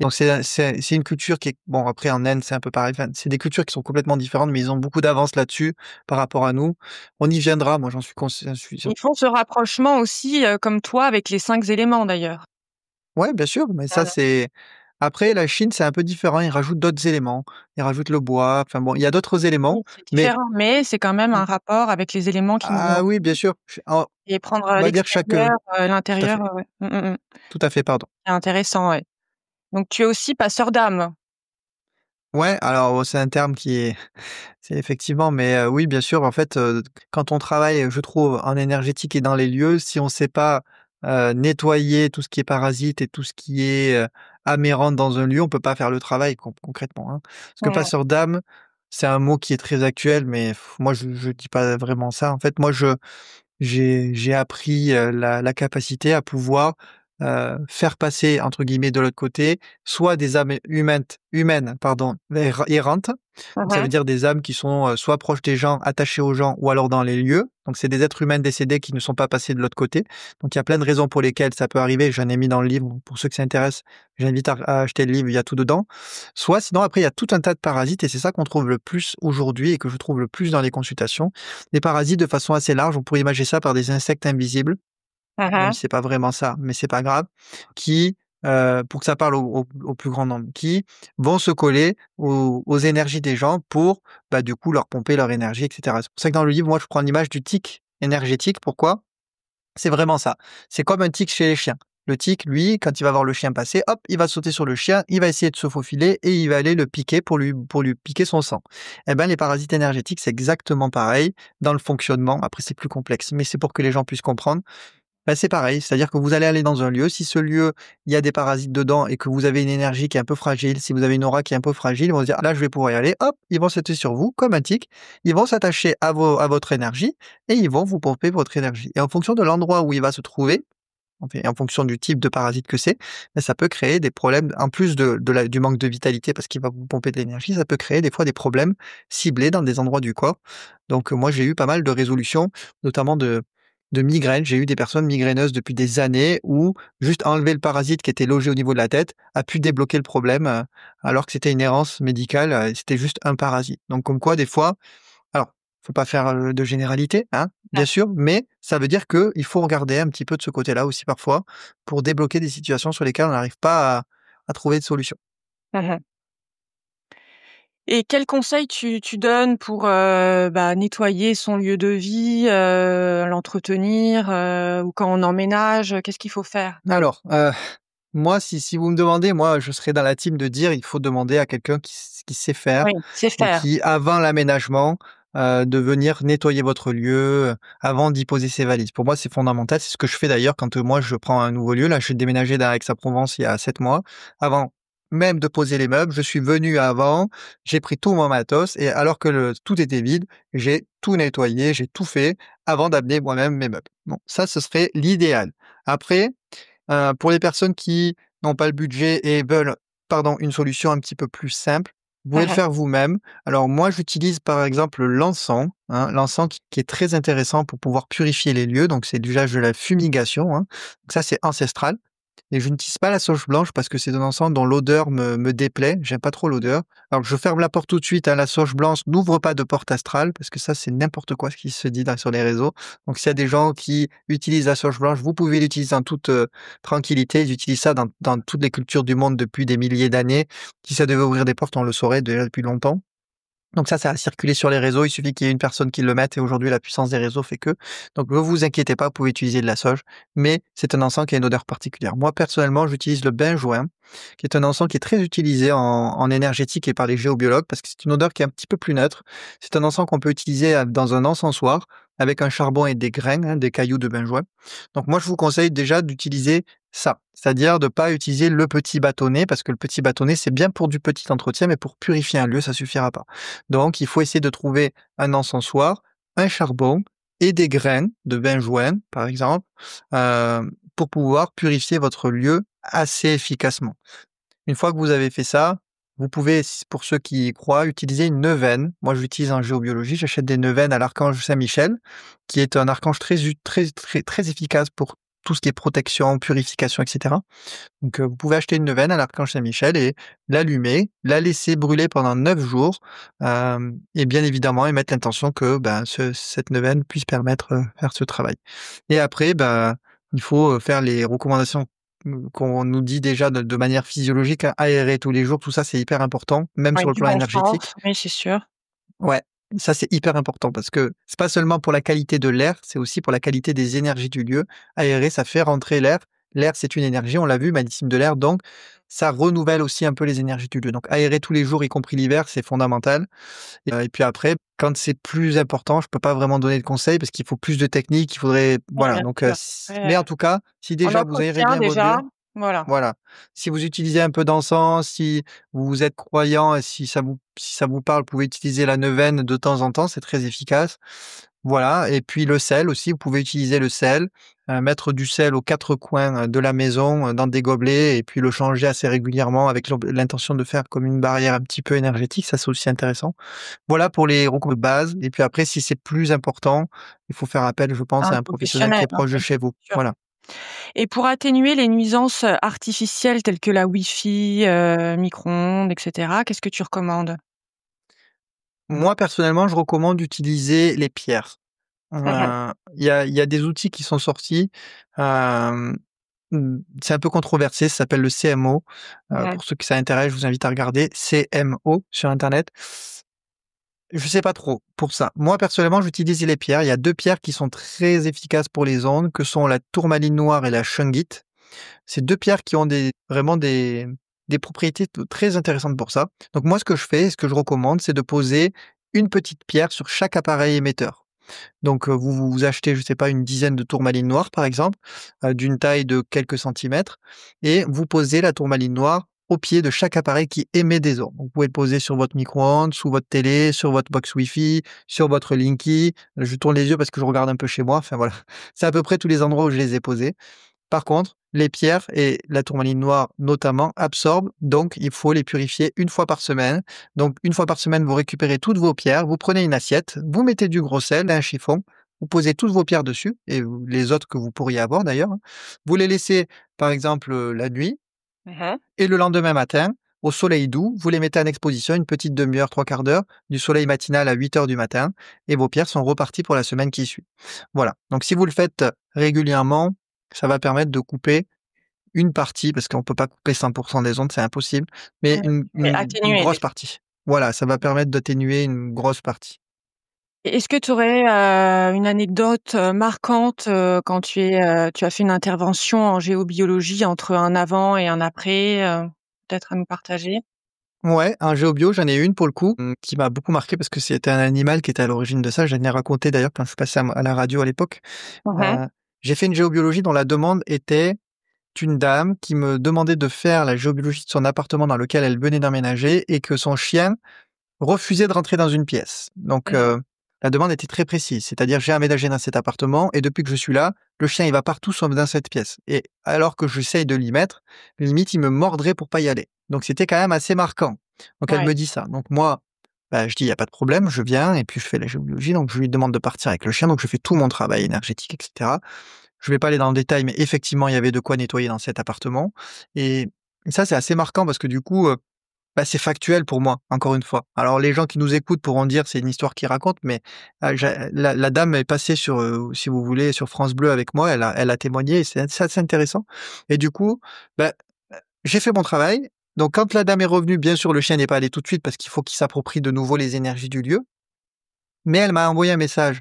S1: Donc c'est une culture qui est bon, après en Inde, c'est un peu pareil, enfin, c'est des cultures qui sont complètement différentes, mais ils ont beaucoup d'avance là-dessus par rapport à nous. On y viendra, moi j'en suis sûr.
S2: Ils font ce rapprochement aussi, comme toi avec les 5 éléments d'ailleurs.
S1: Ouais, bien sûr, mais ça
S2: Voilà.
S1: c'est après la Chine, c'est un peu différent, ils rajoutent d'autres éléments. Ils rajoutent le bois, enfin bon, il y a d'autres éléments,
S2: Oui, c'est
S1: mais
S2: différent, mais c'est quand même un
S1: mmh,
S2: rapport avec les éléments qui nous
S1: ah oui, bien sûr,
S2: et prendre,
S1: on va dire chaque,
S2: l'extérieur,
S1: tout à
S2: l'intérieur,
S1: fait,
S2: ouais. Mmh, mmh mh.
S1: tout à fait, pardon.
S2: C'est intéressant, ouais. Donc tu es aussi passeur d'âme?
S1: Ouais, alors c'est un terme qui est c'est effectivement, mais oui, bien sûr, en fait, quand on travaille, je trouve, en énergétique et dans les lieux, si on sait pas, nettoyer tout ce qui est parasite et tout ce qui est, aberrant dans un lieu, on peut pas faire le travail concrètement, hein. Parce que
S2: Mmh mh.
S1: passeur d'âme, c'est un mot qui est très actuel, mais moi je dis pas vraiment ça. En fait, moi j'ai appris, la capacité à pouvoir, faire passer entre guillemets «de l'autre côté», soit des âmes humaines pardon, errantes. Donc ça veut
S2: Mmh.
S1: dire des âmes qui sont, soit proches des gens, attachées aux gens ou alors dans les lieux. Donc c'est des êtres humains décédés qui ne sont pas passés de l'autre côté. Donc il y a plein de raisons pour lesquelles ça peut arriver, j'en ai mis dans le livre, pour ceux que ça intéresse, j'invite à acheter le livre, il y a tout dedans. Soit sinon après il y a tout un tas de parasites et c'est ça qu'on trouve le plus aujourd'hui et que je trouve le plus dans les consultations. Les parasites de façon assez large, on pourrait imaginer ça par des insectes invisibles, même
S2: Mmh.
S1: si c'est pas vraiment ça, mais c'est pas grave, qui, pour que ça parle au plus grand nombre, qui vont se coller aux énergies des gens pour, bah, du coup, leur pomper leur énergie et cetera. C'est pour ça que dans le livre, moi, je prends l'image du tic énergétique. Pourquoi? C'est vraiment ça. C'est comme un tic chez les chiens. Le tic, lui, quand il va voir le chien passer, hop, il va sauter sur le chien, il va essayer de se faufiler et il va aller le piquer pour lui piquer son sang. Eh ben, les parasites énergétiques, c'est exactement pareil dans le fonctionnement. Après, c'est plus complexe, mais c'est pour que les gens puissent comprendre. Bah, c'est pareil, c'est-à-dire que vous allez aller dans un lieu, si ce lieu, il y a des parasites dedans et que vous avez une énergie qui est un peu fragile, si vous avez une aura qui est un peu fragile, ils vont se dire: «Là, je vais pouvoir y aller», hop, ils vont sauter sur vous comme un tic, ils vont s'attacher à votre énergie et ils vont vous pomper votre énergie et en fonction de l'endroit où il va se trouver, en fonction du type de parasite que c'est, bah, ça peut créer des problèmes en plus de la du manque de vitalité parce qu'il va vous pomper de l'énergie, ça peut créer des fois des problèmes ciblés dans des endroits du corps. Donc moi, j'ai eu pas mal de résolutions, notamment de migraines. J'ai eu des personnes migraineuses depuis des années où juste enlever le parasite qui était logé au niveau de la tête a pu débloquer le problème, alors que c'était une errance médicale, c'était juste un parasite. Donc comme quoi des fois alors, faut pas faire, de généralité, hein, bien sûr, mais ça veut dire qu'il faut regarder un petit peu de ce côté-là aussi parfois, pour débloquer des situations sur lesquelles on n'arrive pas à trouver de solution.
S2: Mmh. Et quels conseils tu donnes pour, bah, nettoyer son lieu de vie, l'entretenir, ou quand on emménage, qu'est-ce qu'il faut faire?
S1: Alors, moi, si vous me demandez, moi, je serais dans la team de dire: «Il faut demander à quelqu'un qui sait faire
S2: Oui, c'est
S1: et
S2: faire.
S1: qui, avant l'aménagement, de venir nettoyer votre lieu, avant d'y poser ses valises». Pour moi, c'est fondamental. C'est ce que je fais d'ailleurs quand, moi, je prends un nouveau lieu. Là, je suis déménagé dans Aix-en-Provence il y a 7 mois. Avant même de poser les meubles, je suis venu avant, j'ai pris tout mon matos et alors que tout était vide, j'ai tout nettoyé, j'ai tout fait avant d'amener moi-même mes meubles. Bon, ça, ce serait l'idéal. Après, pour les personnes qui n'ont pas le budget et veulent, pardon, une solution un petit peu plus simple, vous pouvez le
S2: Mmh.
S1: faire vous-même. Alors moi, j'utilise par exemple l'encens, hein, l'encens qui est très intéressant pour pouvoir purifier les lieux, donc c'est l'usage de la fumigation, hein. Donc ça, c'est ancestral. Et je n'utilise pas la sauge blanche parce que c'est un encens dont l'odeur me déplaît, j'aime pas trop l'odeur. Alors je ferme la porte tout de suite, hein, la sauge blanche n'ouvre pas de porte astrale parce que ça c'est n'importe quoi ce qui se dit là sur les réseaux. Donc s'il y a des gens qui utilisent la sauge blanche, vous pouvez l'utiliser en toute, tranquillité. Ils utilisent ça dans toutes les cultures du monde depuis des milliers d'années. Si ça devait ouvrir des portes, on le saurait déjà depuis longtemps. Donc ça a circulé sur les réseaux, il suffit qu'il y ait une personne qui le mette et aujourd'hui la puissance des réseaux fait que. Donc ne vous inquiétez pas, vous pouvez utiliser de la sauge, mais c'est un encens qui a une odeur particulière. Moi personnellement, j'utilise le benjoin, qui est un encens qui est très utilisé en énergétique et par les géobiologues parce que c'est une odeur qui est un petit peu plus neutre. C'est un encens qu'on peut utiliser dans un encensoir avec un charbon et des grains, hein, des cailloux de benjoin. Donc moi je vous conseille déjà d'utiliser ça, c'est-à-dire de pas utiliser le petit bâtonnet parce que le petit bâtonnet c'est bien pour du petit entretien mais pour purifier un lieu ça suffira pas. Donc il faut essayer de trouver un encensoir, un charbon et des graines de benjoin, par exemple, pour pouvoir purifier votre lieu assez efficacement. Une fois que vous avez fait ça, vous pouvez, pour ceux qui y croient, utiliser une neuvaine. Moi, j'utilise en géobiologie, j'achète des neuvaines à l'archange Saint-Michel, qui est un archange très efficace pour tout ce qui est protection, purification, etc. Donc, vous pouvez acheter une neuvaine à l'archange Saint-Michel et l'allumer, la laisser brûler pendant 9 jours, et bien évidemment émettre l'intention que, ben, cette neuvaine puisse permettre, faire ce travail. Et après, ben, il faut, faire les recommandations, qu'on nous dit déjà de manière physiologique, hein, aérer tous les jours, tout ça, c'est hyper important, même
S2: Ouais,
S1: sur le
S2: du
S1: plan
S2: confort,
S1: énergétique.
S2: oui, c'est sûr.
S1: Ouais, ça c'est hyper important parce que c'est pas seulement pour la qualité de l'air, c'est aussi pour la qualité des énergies du lieu. Aérer, ça fait rentrer l'air. L'air, c'est une énergie, on l'a vu, médecine de l'air, donc ça renouvelle aussi un peu les énergies du lieu. Donc aérer tous les jours, y compris l'hiver, c'est fondamental. Et puis après, quand c'est plus important, je peux pas vraiment donner de conseils parce qu'il faut plus de technique, il faudrait
S2: Ouais,
S1: voilà,
S2: bien
S1: donc
S2: sûr.
S1: s
S2: Ouais,
S1: mais en tout cas, si
S2: en
S1: déjà vous aérez
S2: entretien
S1: bien votre
S2: déjà,
S1: lieu,
S2: voilà.
S1: voilà. Si vous utilisez un peu d'encens, si vous êtes croyant et si ça vous parle, vous pouvez utiliser la neuvaine de temps en temps, c'est très efficace. Voilà, et puis le sel aussi, vous pouvez utiliser le sel, mettre du sel aux 4 coins, de la maison, dans des gobelets et puis le changer assez régulièrement avec l'intention de faire comme une barrière un petit peu énergétique, ça c'est aussi intéressant. Voilà pour les recours de base et puis après si c'est plus important, il faut faire appel, je pense,
S2: Un
S1: à un professionnel qui
S2: professionnel,
S1: est proche de
S2: oui,
S1: chez vous.
S2: sûr.
S1: Voilà.
S2: Et pour atténuer les nuisances, artificielles telles que la Wi-Fi, micro-ondes et cetera, qu'est-ce que tu recommandes?
S1: Moi personnellement, je recommande d'utiliser les pierres.
S2: Mmh mh.
S1: Il y a des outils qui sont sortis, hem, c'est un peu controversé, ça s'appelle le CMO.
S2: Mmh.
S1: Pour ceux que ça intéresse, je vous invite à regarder CMO sur internet. Je sais pas trop pour ça. Moi, personnellement, j'utilise les pierres. Il y a 2 pierres qui sont très efficaces pour les ondes, que sont la tourmaline noire et la shungite. C'est 2 pierres qui ont vraiment des propriétés très intéressantes pour ça. Donc moi, ce que je fais, ce que je recommande, c'est de poser une petite pierre sur chaque appareil émetteur. Donc, vous achetez, je sais pas, une dizaine de tourmalines noires, par exemple, d'une taille de quelques centimètres et vous posez la tourmaline noire au pied de chaque appareil qui émet des ondes. Vous pouvez le poser sur votre micro-ondes, sous votre télé, sur votre box Wi-Fi, sur votre Linky. Je tourne les yeux parce que je regarde un peu chez moi, enfin voilà. C'est à peu près tous les endroits où je les ai posés. Par contre, les pierres et la tourmaline noire notamment absorbent, donc il faut les purifier une fois par semaine. Donc une fois par semaine, vous récupérez toutes vos pierres, vous prenez une assiette, vous mettez du gros sel, un chiffon, vous posez toutes vos pierres dessus et les autres que vous pourriez avoir d'ailleurs, hein. Vous les laissez par exemple, la nuit
S2: Mmh.
S1: et le lendemain matin, au soleil doux, vous les mettez en exposition une petite demi-heure, trois quarts d'heure, du soleil matinal à 8 heures du matin et vos pierres sont reparties pour la semaine qui suit. Voilà, donc si vous le faites régulièrement, ça va permettre de couper une partie, parce qu'on peut pas couper 100% des ondes, c'est impossible, mais
S2: Mmh. Mais
S1: une
S2: atténuer
S1: grosse
S2: déjà.
S1: partie. Voilà, ça va permettre d'atténuer une grosse partie.
S2: Et est-ce que tu aurais, une anecdote, marquante, quand tu as fait une intervention en géobiologie entre un avant et un après, peut-être à nous partager?
S1: Ouais, en géobio, j'en ai une pour le coup, qui m'a beaucoup marqué parce que c'était un animal qui était à l'origine de ça. J'en ai raconté d'ailleurs quand je passais à la radio à l'époque.
S2: Mmh.
S1: Heu, j'ai fait une géobiologie dont la demande était une dame qui me demandait de faire la géobiologie de son appartement dans lequel elle venait d'emménager et que son chien refusait de rentrer dans une pièce. Donc,
S2: Mmh.
S1: la demande était très précise, c'est-à-dire j'ai emménagé dans cet appartement et depuis que je suis là, le chien il va partout sauf dans cette pièce et alors que j'essaye de l'y mettre, limite il me mordrait pour pas y aller. Donc c'était quand même assez marquant. Donc elle
S2: Ouais.
S1: me dit ça. Donc moi, bah, je dis: «Il y a pas de problème», je viens et puis je fais la géobiologie, donc je lui demande de partir avec le chien, donc je fais tout mon travail énergétique et cetera. Je vais pas aller dans le détail, mais effectivement, il y avait de quoi nettoyer dans cet appartement et ça, c'est assez marquant parce que du coup, bah, c'est factuel pour moi, encore une fois. Alors les gens qui nous écoutent pourront dire: «C'est une histoire qu'il raconte», mais la dame est passée sur, si vous voulez, sur France Bleu avec moi, elle a témoigné et c'est assez intéressant et du coup, bah, j'ai fait mon travail. Donc quand la dame est revenue, bien sûr, le chien n'est pas allé tout de suite parce qu'il faut qu'il s'approprie de nouveau les énergies du lieu, mais elle m'a envoyé un message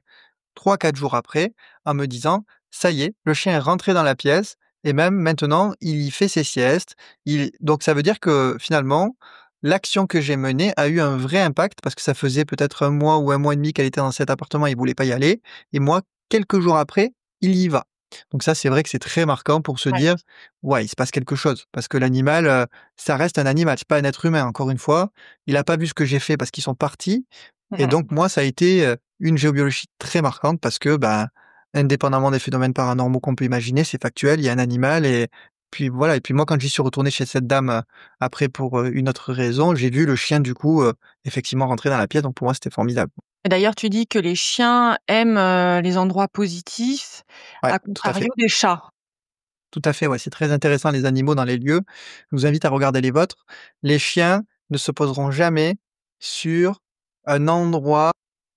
S1: 3 4 jours après, en me disant: «Ça y est, le chien est rentré dans la pièce et même maintenant, il y fait ses siestes». Il donc ça veut dire que finalement, l'action que j'ai menée a eu un vrai impact parce que ça faisait peut-être un mois ou un mois et demi qu'elle était dans cet appartement, il voulait pas y aller et moi, quelques jours après, il y va. Donc ça, c'est vrai que c'est très marquant pour se
S2: Ouais.
S1: dire: «Ouais, il se passe quelque chose». Parce que l'animal, ça reste un animal, c'est pas un être humain, encore une fois. Il a pas vu ce que j'ai fait parce qu'ils sont partis et
S2: Mmh.
S1: donc moi, ça a été, une géobiologie très marquante parce que, bah, indépendamment des phénomènes paranormaux qu'on peut imaginer, c'est factuel, il y a un animal et puis voilà et puis moi quand j'y suis retourné chez cette dame, après pour, une autre raison, j'ai vu le chien du coup, effectivement rentrer dans la pièce donc pour moi c'était formidable.
S2: Et d'ailleurs, tu dis que les chiens aiment, les endroits positifs,
S1: Ouais,
S2: à
S1: tout à fait.
S2: contrario des chats.
S1: Tout à fait, ouais, c'est très intéressant les animaux dans les lieux. Je vous invite à regarder les vôtres. Les chiens ne se poseront jamais sur un endroit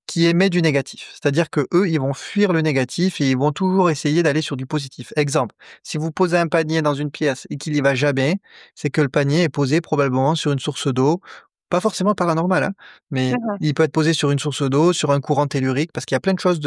S1: qui émet du négatif. C'est-à-dire que eux, ils vont fuir le négatif et ils vont toujours essayer d'aller sur du positif. Exemple, si vous posez un panier dans une pièce et qu'il y va jamais, c'est que le panier est posé probablement sur une source d'eau, pas forcément paranormal, hein, mais
S2: Mmh.
S1: il peut être posé sur une source d'eau, sur un courant tellurique, parce qu'il y a plein de choses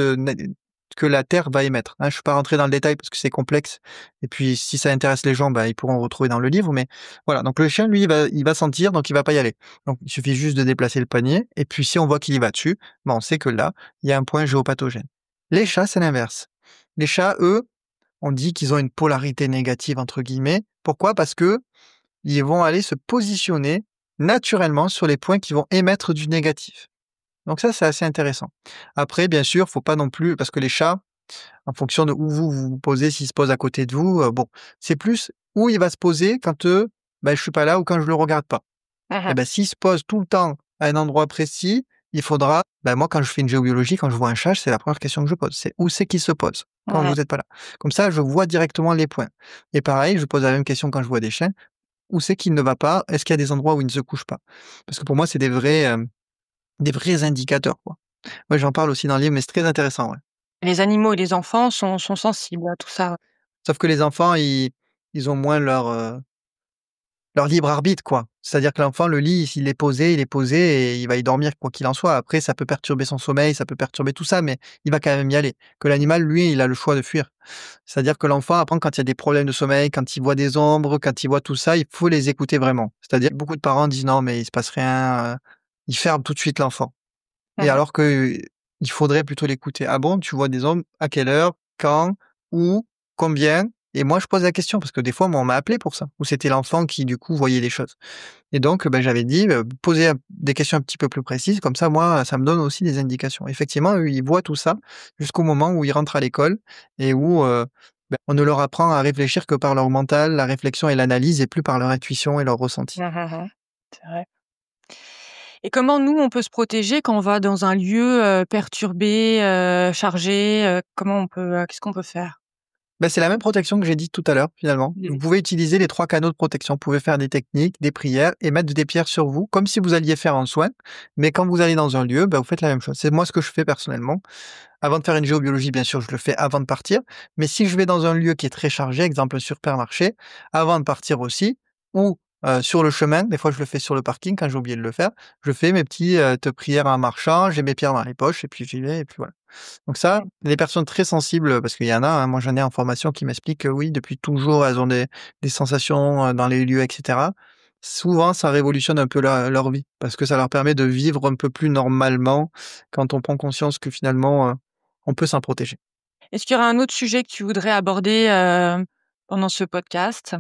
S1: que la Terre va émettre, hein. Je ne suis pas rentré dans le détail parce que c'est complexe et puis si ça intéresse les gens, bah, ils pourront retrouver dans le livre, mais voilà. Donc le chien, lui, il va sentir, donc il va pas y aller. Donc il suffit juste de déplacer le panier et puis si on voit qu'il y va dessus, bah, on sait que là, il y a un point géopathogène. Les chats, c'est l'inverse. Les chats, eux, on dit qu'ils ont une «polarité négative» entre guillemets. Pourquoi? Parce que ils vont aller se positionner naturellement sur les points qui vont émettre du négatif. Donc ça, c'est assez intéressant. Après, bien sûr, faut pas non plus parce que les chats, en fonction de où vous posez, s'il se pose à côté de vous, bon, c'est plus où il va se poser quand, bah, je suis pas là ou quand je le regarde pas. Et
S2: Mmh.
S1: ben s'il se pose tout le temps à un endroit précis, il faudra bah, moi, quand je fais une géobiologie, quand je vois un chat, c'est la première question que je pose, c'est: «Où c'est qu'il se pose?» quand
S2: Mmh.
S1: vous êtes pas là. Comme ça, je vois directement les points et pareil, je pose la même question quand je vois des chiens: «Où c'est qu'il ne va pas? Est-ce qu'il y a des endroits où il ne se couche pas?» parce que pour moi, c'est des vrais indicateurs, quoi. Ouais, j'en parle aussi dans le livre, mais c'est très intéressant, ouais.
S2: Les animaux et les enfants sont sensibles à tout ça.
S1: Sauf que les enfants, ils ont moins leur libre arbitre, quoi. C'est-à-dire que l'enfant, le lit, s'il est posé, il est posé et il va y dormir quoi qu'il en soit. Après, ça peut perturber son sommeil, ça peut perturber tout ça, mais il va quand même y aller. Que l'animal, lui, il a le choix de fuir. C'est-à-dire que l'enfant apprend quand il y a des problèmes de sommeil, quand il voit des ombres, quand il voit tout ça, il faut les écouter vraiment. C'est-à-dire beaucoup de parents disent: «Non, mais il se passe rien», ils ferment tout de suite l'enfant. Et
S2: Mmh.
S1: alors que, il faudrait plutôt l'écouter. «Ah bon, tu vois des ombres? À quelle heure? Quand? Où? Combien?» et moi, je pose la question parce que des fois, moi, on m'a appelé pour ça, ou c'était l'enfant qui, du coup, voyait des choses et donc bah, j'avais dit, «Posez des questions un petit peu plus précises, comme ça, moi, ça me donne aussi des indications». Effectivement, eux, ils voient tout ça jusqu'au moment où ils rentrent à l'école et où, bah, on ne leur apprend à réfléchir que par leur mental, la réflexion et l'analyse et plus par leur intuition et leur ressenti.
S2: Mmh mh. C'est vrai. Et comment nous, on peut se protéger quand on va dans un lieu, perturbé, chargé, comment on peut, qu'est-ce qu'on peut faire?
S1: Bah, c'est la même protection que j'ai dit tout à l'heure, finalement. Vous
S2: Mmh.
S1: pouvez utiliser les 3 canaux de protection. Vous pouvez faire des techniques, des prières et mettre des pierres sur vous, comme si vous alliez faire un soin. Mais quand vous allez dans un lieu, bah, vous faites la même chose. C'est moi ce que je fais personnellement. Avant de faire une géobiologie, bien sûr, je le fais avant de partir. Mais si je vais dans un lieu qui est très chargé, exemple un supermarché, avant de partir aussi, ou sur le chemin, des fois je le fais sur le parking quand j'ai oublié de le faire, je fais mes petits prières en marchant, j'ai mes pierres dans les poches et puis j'y vais et puis voilà. Donc ça, les personnes très sensibles, parce qu'il y en a, hein, moi j'en ai en formation qui m'expliquent que oui, depuis toujours, elles ont des sensations, dans les lieux et cetera. Souvent, ça révolutionne un peu leur vie, parce que ça leur permet de vivre un peu plus normalement quand on prend conscience que finalement, on peut s'en protéger.
S2: Est-ce qu'il y aura un autre sujet que tu voudrais aborder, pendant ce podcast?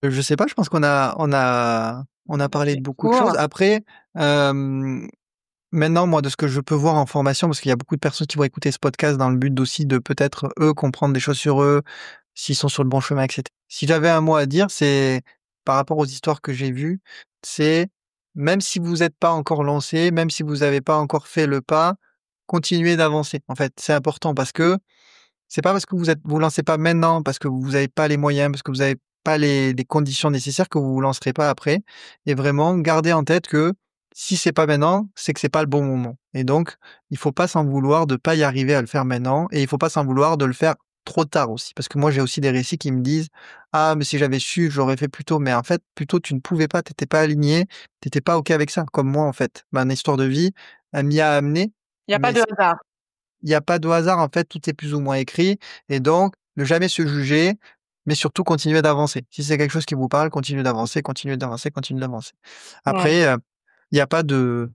S1: Je sais pas, je pense qu'on a
S2: On a
S1: parlé
S2: fait
S1: de
S2: le
S1: beaucoup de choses.
S2: tour.
S1: Après, hem maintenant, moi, de ce que je peux voir en formation, parce qu'il y a beaucoup de personnes qui vont écouter ce podcast dans le but d'aussi de peut-être, eux, comprendre des choses sur eux, s'ils sont sur le bon chemin, et cetera. Si j'avais un mot à dire, c'est par rapport aux histoires que j'ai vues, c'est même si vous n'êtes pas encore lancé, même si vous n'avez pas encore fait le pas, continuez d'avancer. En fait, c'est important parce que c'est pas parce que vous lancez pas maintenant, parce que vous avez pas les moyens, parce que vous avez pas les conditions nécessaires que vous vous lancerez pas après et vraiment gardez en tête que si c'est pas maintenant, c'est que c'est pas le bon moment et donc il faut pas s'en vouloir de pas y arriver à le faire maintenant et il faut pas s'en vouloir de le faire trop tard aussi. Parce que moi, j'ai aussi des récits qui me disent: «Ah mais si j'avais su, j'aurais fait plus tôt», mais en fait, plus tôt, tu ne pouvais pas, tu étais pas aligné, tu étais pas OK avec ça, comme moi, en fait. Ma histoire de vie, elle m'y a amené,
S2: Il y a pas
S1: mais
S2: de hasard.
S1: il y a pas de hasard, en fait, tout est plus ou moins écrit et donc ne jamais se juger, mais surtout continuer d'avancer. Si c'est quelque chose qui vous parle, continuez d'avancer, continuez d'avancer, continuez d'avancer.
S2: Mmh.
S1: Après, il y a pas de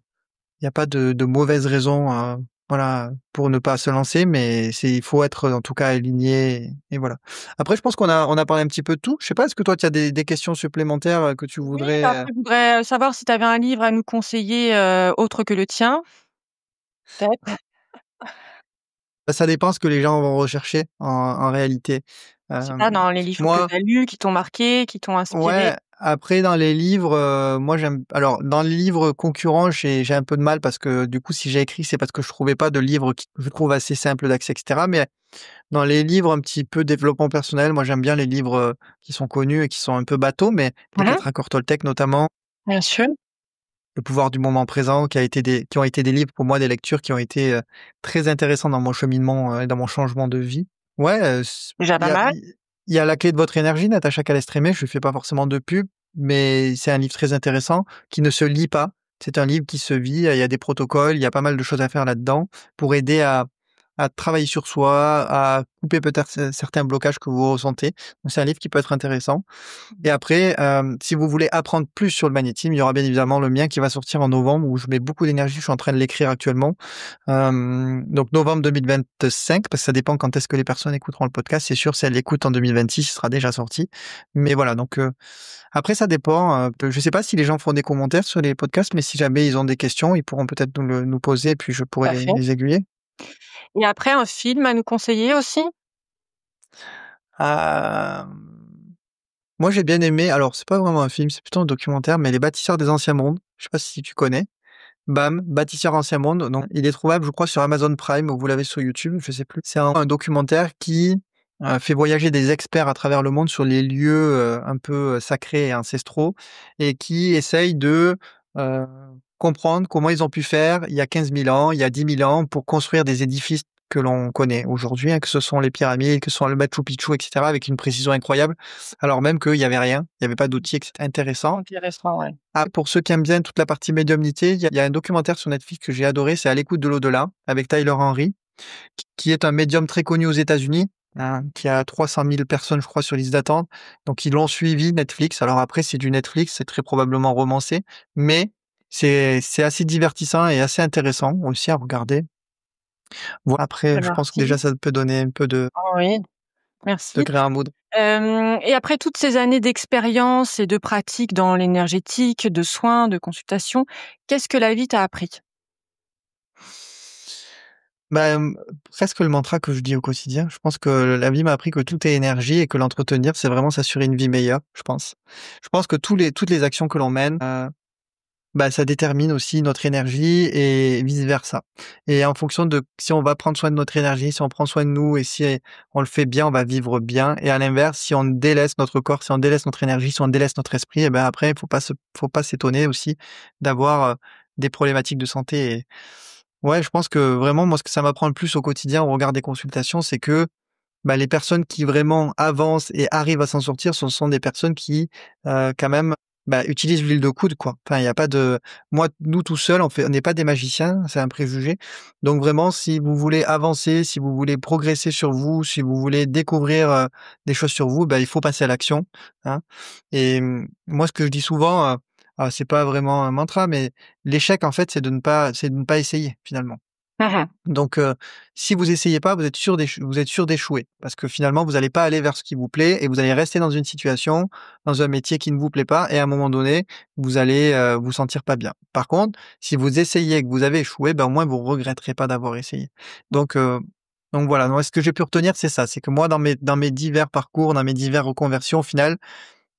S1: il y a pas de mauvaises raisons, voilà, pour ne pas se lancer, mais il faut être, en tout cas, aligné et voilà. Après, je pense qu'on a parlé un petit peu de tout. Je sais pas, est-ce que toi, tu as des questions supplémentaires, que tu
S2: Oui,
S1: voudrais,
S2: bah, après je voudrais, savoir si tu avais un livre à nous conseiller, autre que le tien? Peut-être?
S1: Bah, ça dépend ce que les gens vont rechercher en réalité.
S2: Je sais pas,
S1: Hem,
S2: dans les livres que
S1: moi
S2: tu as lus, qui t'ont marqué, qui t'ont inspiré?
S1: ouais, après dans les livres, moi j'aime alors dans les livres concurrents, j'ai un peu de mal parce que du coup, si j'ai écrit, c'est parce que je trouvais pas de livres qui que je trouve assez simples d'accès et cetera. Mais dans les livres un petit peu développement personnel, moi j'aime bien les livres, qui sont connus et qui sont un peu bateaux, mais les
S2: Mmh.
S1: 4 accords Toltec notamment,
S2: Bien sûr.
S1: Le pouvoir du moment présent qui ont été des livres pour moi, des lectures qui ont été, très intéressants dans mon cheminement, et dans mon changement de vie. Ouais, s
S2: Déjà pas mal.
S1: il y a La clé de votre énergie, Natacha Calestrémé, je lui fais pas forcément de pub, mais c'est un livre très intéressant qui ne se lit pas. C'est un livre qui se vit, il y a des protocoles, il y a pas mal de choses à faire là-dedans pour aider à travailler sur soi, à couper peut-être certains blocages que vous ressentez. Donc c'est un livre qui peut être intéressant. Et après, si vous voulez apprendre plus sur le magnétisme, il y aura bien évidemment le mien qui va sortir en novembre où je mets beaucoup d'énergie, je suis en train de l'écrire actuellement. Donc novembre 2025, parce que ça dépend quand est-ce que les personnes écouteront le podcast. C'est sûr, si elles l'écoutent en 2026, il sera déjà sorti. Mais voilà, donc après ça dépend, je sais pas si les gens font des commentaires sur les podcasts, mais si jamais ils ont des questions, ils pourront peut-être nous poser, puis je pourrais
S2: Tout à fait.
S1: les aiguiller.
S2: Et après un film à nous conseiller aussi?
S1: Hem Moi, j'ai bien aimé, alors c'est pas vraiment un film, c'est plutôt un documentaire, mais Les Bâtisseurs des Anciens Mondes. Je sais pas si tu connais? BAM, Bâtisseurs Anciens Mondes, donc il est trouvable, je crois, sur Amazon Prime ou vous l'avez sur YouTube, je sais plus. C'est un documentaire qui, fait voyager des experts à travers le monde sur les lieux, un peu, sacrés et ancestraux et qui essaye de, heu, comprendre comment ils ont pu faire il y a 15 000 ans, il y a 10 000 ans pour construire des édifices que l'on connaît aujourd'hui, hein, que ce sont les pyramides, que ce soit le Machu Picchu et cetera, avec une précision incroyable, alors même qu'il y avait rien, il y avait pas d'outils et cetera. Intéressant.
S2: Intéressant, ouais.
S1: Ah, pour ceux qui aiment bien toute la partie médiumnité, il y a un documentaire sur Netflix que j'ai adoré, c'est À l'écoute de l'au-delà, avec Tyler Henry, qui est un médium très connu aux États-Unis, hein, qui a 300 000 personnes, je crois, sur liste d'attente. Donc ils l'ont suivi, Netflix. Alors après, c'est du Netflix, c'est très probablement romancé, mais c'est assez divertissant et assez intéressant aussi à regarder. Voilà, après,
S2: C'est
S1: je pense que
S2: parti.
S1: déjà ça peut donner un peu
S2: Oui,
S1: de
S2: merci.
S1: grain à moudre.
S2: Et après toutes ces années d'expérience et de pratique dans l'énergétique, de soins, de consultation, qu'est-ce que la vie t'a appris?
S1: Bah, presque le mantra que je dis au quotidien. Je pense que la vie m'a appris que tout est énergie et que l'entretenir, c'est vraiment s'assurer une vie meilleure, je pense. Je pense que toutes les actions que l'on mène, bah, ça détermine aussi notre énergie et vice versa. Et en fonction de si on va prendre soin de notre énergie, si on prend soin de nous et si on le fait bien, on va vivre bien. Et à l'inverse, si on délaisse notre corps, si on délaisse notre énergie, si on délaisse notre esprit, et ben après, faut pas s'étonner aussi d'avoir, des problématiques de santé. Ouais, je pense que vraiment, moi, ce que ça m'apprend le plus au quotidien au regard des consultations, c'est que, bah, les personnes qui vraiment avancent et arrivent à s'en sortir, ce sont des personnes qui, quand même, bah, utilisent l'huile de coude, quoi. Enfin, il y a pas de moi, nous, tout seuls, on n'est pas des magiciens, c'est un préjugé. Donc vraiment, si vous voulez avancer, si vous voulez progresser sur vous, si vous voulez découvrir, des choses sur vous, bah, il faut passer à l'action, hein. Et moi, ce que je dis souvent, c'est pas vraiment un mantra, mais l'échec, en fait, c'est de ne pas essayer, finalement.
S2: Mmh.
S1: Donc, si vous essayez pas, vous êtes sûr d'échouer. Parce que finalement, vous allez pas aller vers ce qui vous plaît et vous allez rester dans une situation, dans un métier qui ne vous plaît pas et à un moment donné, vous allez, vous sentir pas bien. Par contre, si vous essayez et que vous avez échoué, ben, au moins vous regretterez pas d'avoir essayé. Donc, heu, donc voilà, moi ce que j'ai pu retenir, c'est ça, c'est que moi dans mes divers parcours, dans mes divers reconversions, au final,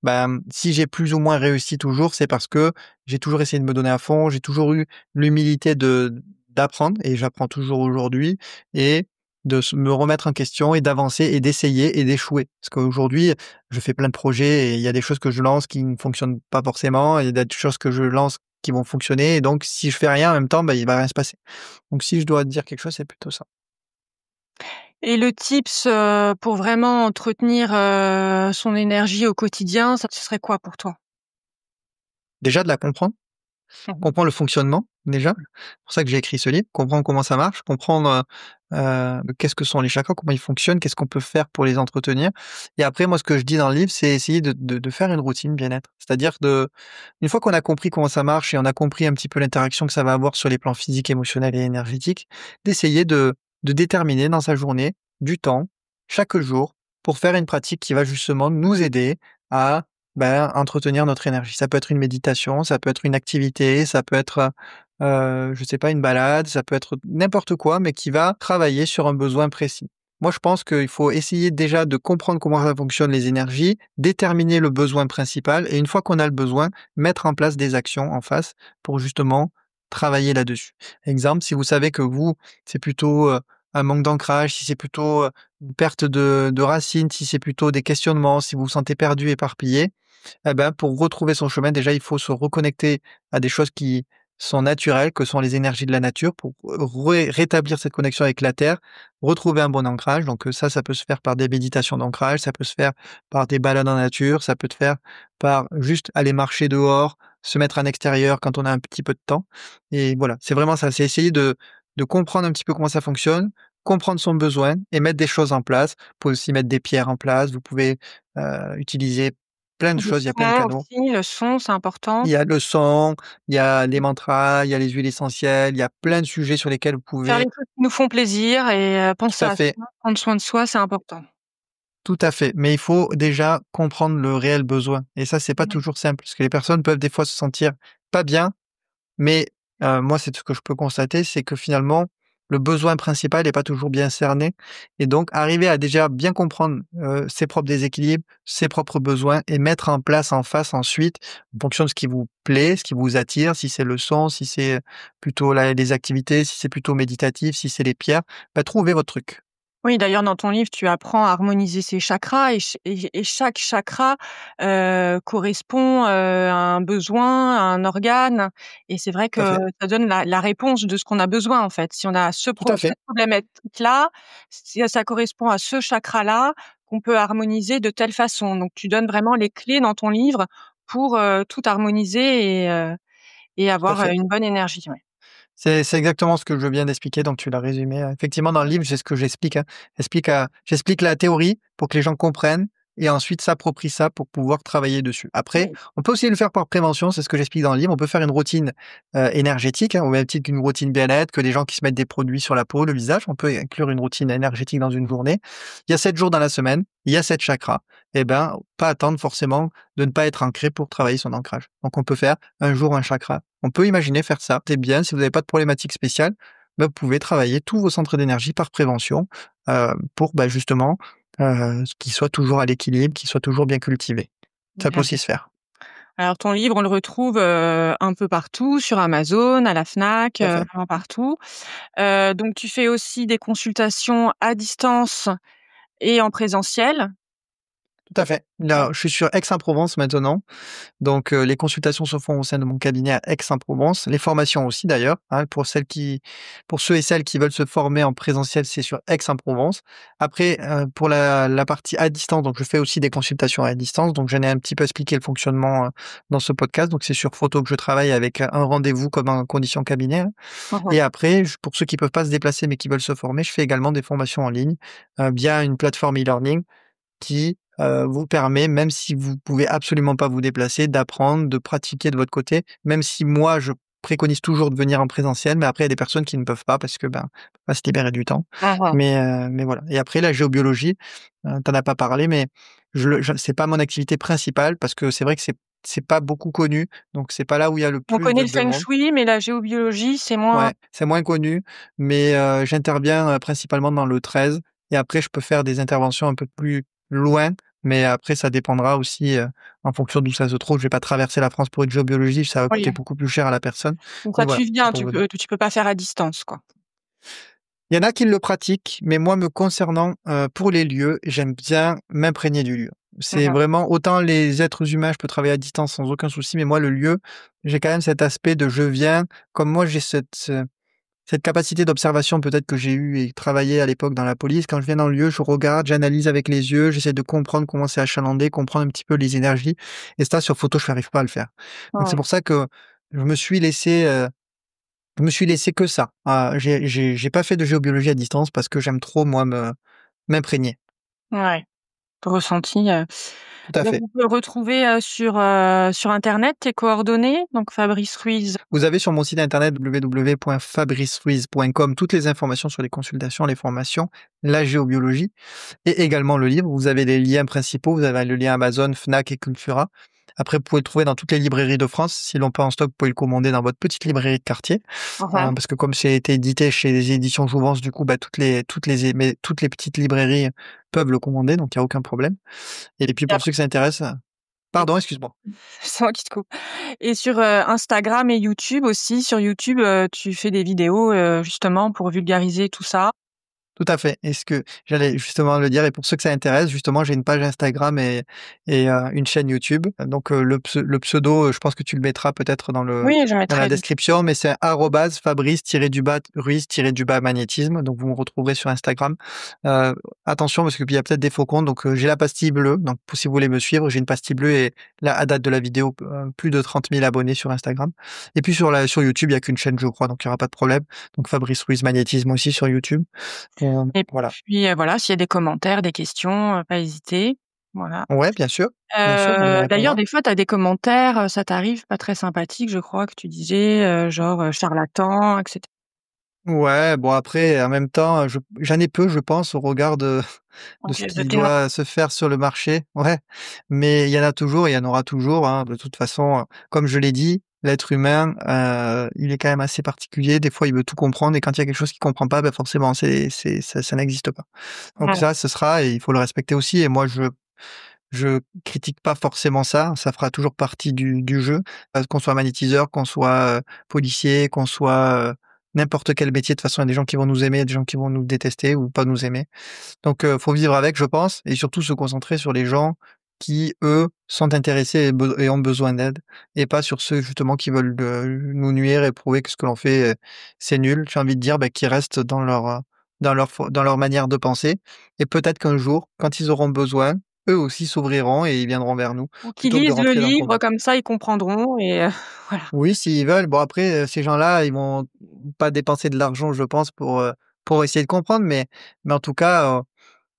S1: bah, si j'ai plus ou moins réussi toujours, c'est parce que j'ai toujours essayé de me donner à fond, j'ai toujours eu l'humilité de d'apprendre et j'apprends toujours aujourd'hui et me remettre en question et d'avancer et d'essayer et d'échouer. Parce qu'aujourd'hui, je fais plein de projets et il y a des choses que je lance qui ne fonctionnent pas forcément, et il y a des choses que je lance qui vont fonctionner et donc si je fais rien en même temps, bah, il va rien se passer. Donc si je dois te dire quelque chose, c'est plutôt ça.
S2: Et le tips, pour vraiment entretenir, son énergie au quotidien, ça ce serait quoi pour toi?
S1: Déjà de la comprendre.
S2: Mmh.
S1: Comprendre le fonctionnement, déjà. C'est pour ça que j'ai écrit ce livre, comprendre comment ça marche, comprendre, qu'est-ce que sont les chakras, comment ils fonctionnent, qu'est-ce qu'on peut faire pour les entretenir et après moi ce que je dis dans le livre, c'est essayer de faire une routine bien-être. C'est-à-dire une fois qu'on a compris comment ça marche et on a compris un petit peu l'interaction que ça va avoir sur les plans physiques, émotionnels et énergétiques, d'essayer de déterminer dans sa journée du temps, chaque jour, pour faire une pratique qui va justement nous aider à ben, entretenir notre énergie. Ça peut être une méditation, ça peut être une activité, ça peut être, je sais pas, une balade, ça peut être n'importe quoi, mais qui va travailler sur un besoin précis. Moi, je pense qu'il faut essayer déjà de comprendre comment ça fonctionne les énergies, déterminer le besoin principal et une fois qu'on a le besoin, mettre en place des actions en face pour justement travailler là-dessus. Exemple, si vous savez que vous, c'est plutôt, un manque d'ancrage, si c'est plutôt, une perte de racines, si c'est plutôt des questionnements, si vous vous sentez perdu, éparpillé, eh ben, pour retrouver son chemin, déjà, il faut se reconnecter à des choses qui sont naturelles, que sont les énergies de la nature, pour rétablir cette connexion avec la terre, retrouver un bon ancrage. Donc, ça peut se faire par des méditations d'ancrage, ça peut se faire par des balades en nature, ça peut se faire par juste aller marcher dehors, se mettre en extérieur quand on a un petit peu de temps. Et voilà, c'est vraiment ça, c'est essayer de comprendre un petit peu comment ça fonctionne, comprendre son besoin et mettre des choses en place. Vous pouvez aussi mettre des pierres en place, vous pouvez, utiliser plein de
S2: Le
S1: choses, il y a plein de
S2: son
S1: canaux.
S2: aussi, le son, c'est important.
S1: Il y a le son, il y a les mantras, il y a les huiles essentielles, il y a plein de sujets sur lesquels vous
S2: Faire les
S1: pouvez
S2: choses qui nous font plaisir et
S1: tout
S2: penser
S1: à
S2: à
S1: fait,
S2: soi, prendre soin de soi, c'est important.
S1: tout à fait, mais il faut déjà comprendre le réel besoin et ça, c'est pas
S2: Mmh.
S1: toujours simple parce que les personnes peuvent des fois se sentir pas bien. Mais moi, c'est ce que je peux constater, c'est que finalement, le besoin principal n'est pas toujours bien cerné et donc arriver à déjà bien comprendre, ses propres déséquilibres, ses propres besoins et mettre en place en face ensuite, en fonction de ce qui vous plaît, ce qui vous attire, si c'est le son, si c'est plutôt la les activités, si c'est plutôt méditatif, si c'est les pierres, bah, trouvez votre truc.
S2: Oui, d'ailleurs, dans ton livre, tu apprends à harmoniser ces chakras et chaque chakra, correspond, à un besoin, à un organe et c'est vrai
S1: Tout à
S2: que
S1: fait,
S2: ça donne la réponse de ce qu'on a besoin, en fait. Si on a
S1: tout à fait.
S2: cette problématique-là, si ça correspond à ce chakra-là, qu'on peut harmoniser de telle façon. Donc tu donnes vraiment les clés dans ton livre pour, tout harmoniser et
S1: Tout à
S2: avoir,
S1: fait.
S2: une bonne énergie, ouais.
S1: C'est exactement ce que je viens d'expliquer, donc tu l'as résumé, effectivement dans le livre, c'est ce que j'explique, hein. J'explique la théorie pour que les gens comprennent et ensuite s'approprient ça pour pouvoir travailler dessus. Après,
S2: Oui.
S1: on peut aussi le faire par prévention, c'est ce que j'explique dans le livre. On peut faire une routine, énergétique, hein, au même titre qu'une routine bien-être, que des gens qui se mettent des produits sur la peau, le visage. On peut inclure une routine énergétique dans une journée. Il y a 7 jours dans la semaine, il y a 7 chakras et ben, pas attendre forcément de ne pas être ancré pour travailler son ancrage. Donc on peut faire un jour un chakra. On peut imaginer faire ça. C'est bien, si vous n'avez pas de problématique spéciale, bah, vous pouvez travailler tous vos centres d'énergie par prévention, pour, bah, justement, qu'ils soient toujours à l'équilibre, qu'ils soient toujours bien cultivés. Ça peut
S2: Bien.
S1: aussi se faire.
S2: Alors ton livre, on le retrouve, un peu partout, sur Amazon, à la Fnac,
S1: Tout à fait.
S2: vraiment partout. Donc tu fais aussi des consultations à distance et en présentiel?
S1: Tout à fait. Là, je suis sur Aix-en-Provence maintenant. Donc, les consultations se font au sein de mon cabinet à Aix-en-Provence, les formations aussi d'ailleurs, hein, pour ceux et celles qui veulent se former en présentiel, c'est sur Aix-en-Provence. Après, pour la partie à distance, donc je fais aussi des consultations à distance, donc j'en ai un petit peu expliqué le fonctionnement, dans ce podcast, donc c'est sur photo que je travaille avec un rendez-vous comme en condition cabinet, hein.
S2: Mmh mh.
S1: Et après, pour ceux qui peuvent pas se déplacer mais qui veulent se former, je fais également des formations en ligne, via une plateforme e-learning qui, vous permet, même si vous pouvez absolument pas vous déplacer, d'apprendre, de pratiquer de votre côté. Même si moi, je préconise toujours de venir en présentiel, mais après il y a des personnes qui ne peuvent pas parce que, ben, faut pas se libérer du temps.
S2: Mmh.
S1: Mais voilà et après la géobiologie, tu en as pas parlé, mais je c'est pas mon activité principale parce que c'est vrai que c'est pas beaucoup connu, donc c'est pas là où il y a le
S2: On
S1: plus
S2: connaît
S1: de
S2: le feng
S1: demandes.
S2: shui, mais la géobiologie, c'est moins.
S1: Ouais, c'est moins connu, mais j'interviens, principalement dans le 13 et après je peux faire des interventions un peu plus loin, mais après ça dépendra aussi, en fonction d'où ça se trouve. Je vais pas traverser la France pour une géobiologie, ça va
S2: Oui,
S1: coûter beaucoup plus cher à la personne.
S2: donc
S1: Mais
S2: ça
S1: voilà,
S2: tu
S1: c'est
S2: viens,
S1: pour vous dire.
S2: tu peux pas faire à distance, quoi.
S1: Il y en a qui le pratiquent, mais moi me concernant, pour les lieux, j'aime bien m'imprégner du lieu. C'est
S2: Mmh.
S1: vraiment autant les êtres humains, je peux travailler à distance sans aucun souci, mais moi le lieu, j'ai quand même cet aspect de je viens comme moi j'ai cette capacité d'observation peut-être que j'ai eue et travaillé à l'époque dans la police, quand je viens dans le lieu, je regarde, j'analyse avec les yeux, j'essaie de comprendre comment c'est achalandé, comprendre un petit peu les énergies et ça sur photo, je n'arrive pas à le faire. Donc c'est
S2: Ouais.
S1: pour ça que je me suis laissé, je me suis laissé que ça. J'ai pas fait de géobiologie à distance parce que j'aime trop moi me m'imprégner.
S2: Ouais, ton ressenti,
S1: Tout à
S2: donc
S1: fait.
S2: on peut retrouver, sur internet tes coordonnées, donc Fabrice Ruiz.
S1: Vous avez sur mon site internet www.fabriceruiz.com toutes les informations sur les consultations, les formations, la géobiologie et également le livre. Vous avez les liens principaux, vous avez le lien Amazon, Fnac et Cultura. Après, vous pouvez le trouver dans toutes les librairies de France. S'ils l'ont pas en stock, vous pouvez le commander dans votre petite librairie de quartier.
S2: Mmh.
S1: Parce que comme c'est été édité chez les éditions Jouvence, du coup, bah, toutes les petites librairies peuvent le commander, donc il y a aucun problème. Et puis
S2: Et
S1: pour
S2: après
S1: ceux que ça intéresse, pardon, excuse-moi.
S2: c'est moi qui te coupe. Et sur, Instagram et YouTube aussi, sur YouTube, tu fais des vidéos, justement pour vulgariser tout ça?
S1: Tout à fait. Et ce que j'allais justement le dire, et pour ceux que ça intéresse, justement, j'ai une page Instagram et une chaîne YouTube. Donc, le pseudo, je pense que tu le mettras peut-être
S2: Oui, je
S1: dans la
S2: mettrai.
S1: description, mais c'est @fabrice-ruiz-magnétisme. Donc, vous me retrouverez sur Instagram. Heu, Attention parce qu'il y a peut-être des faux comptes. Donc, j'ai la pastille bleue. Donc, si vous voulez me suivre, j'ai une pastille bleue et là, à date de la vidéo, plus de 30 000 abonnés sur Instagram. Et puis sur YouTube, il y a qu'une chaîne, je crois, donc il y aura pas de problème. Donc, Fabrice Ruiz Magnétisme aussi sur YouTube.
S2: Et
S1: Voilà.
S2: puis, voilà, s'il y a des commentaires, des questions, pas hésiter. Voilà.
S1: Ouais, bien sûr, on y
S2: D'ailleurs,
S1: répondra.
S2: des fois, tu as des commentaires, ça t'arrive pas très sympathiques, je crois que tu disais, genre, charlatan et cetera.
S1: Ouais, bon après, en même temps, j'en ai peu, je pense, au regard de
S2: OK,
S1: ce
S2: de
S1: qui
S2: tes mar
S1: doit se faire sur le marché. Ouais, mais il y en a toujours et il y en aura toujours, hein. De toute façon, comme je l'ai dit, l'être humain, il est quand même assez particulier. Des fois, il veut tout comprendre et quand il y a quelque chose qu'il comprend pas, bah, forcément, ça n'existe pas. Donc
S2: ouais.
S1: ça, ce sera et il faut le respecter aussi et moi, je critique pas forcément ça, ça fera toujours partie du jeu, qu'on soit magnétiseur, qu'on soit, policier, qu'on soit, n'importe quel métier. De toute façon, il y a des gens qui vont nous aimer, il y a des gens qui vont nous détester ou pas nous aimer. Donc faut vivre avec, je pense et surtout se concentrer sur les gens qui, eux, sont intéressés et ont besoin d'aide et pas sur ceux justement qui veulent, nous nuire et prouver que ce que l'on fait, c'est nul. J'ai envie de dire, bah, qu'ils restent dans leur manière de penser et peut-être qu'un jour, quand ils auront besoin, eux aussi s'ouvriront et ils viendront vers nous
S2: Ou qu'ils
S1: plutôt que de
S2: lisent le
S1: rentrer dans le
S2: livre,
S1: combat.
S2: comme ça, ils comprendront et voilà.
S1: Oui, s'ils veulent. Bon après, ces gens-là, ils vont pas dépenser de l'argent, je pense, pour essayer de comprendre, mais en tout cas,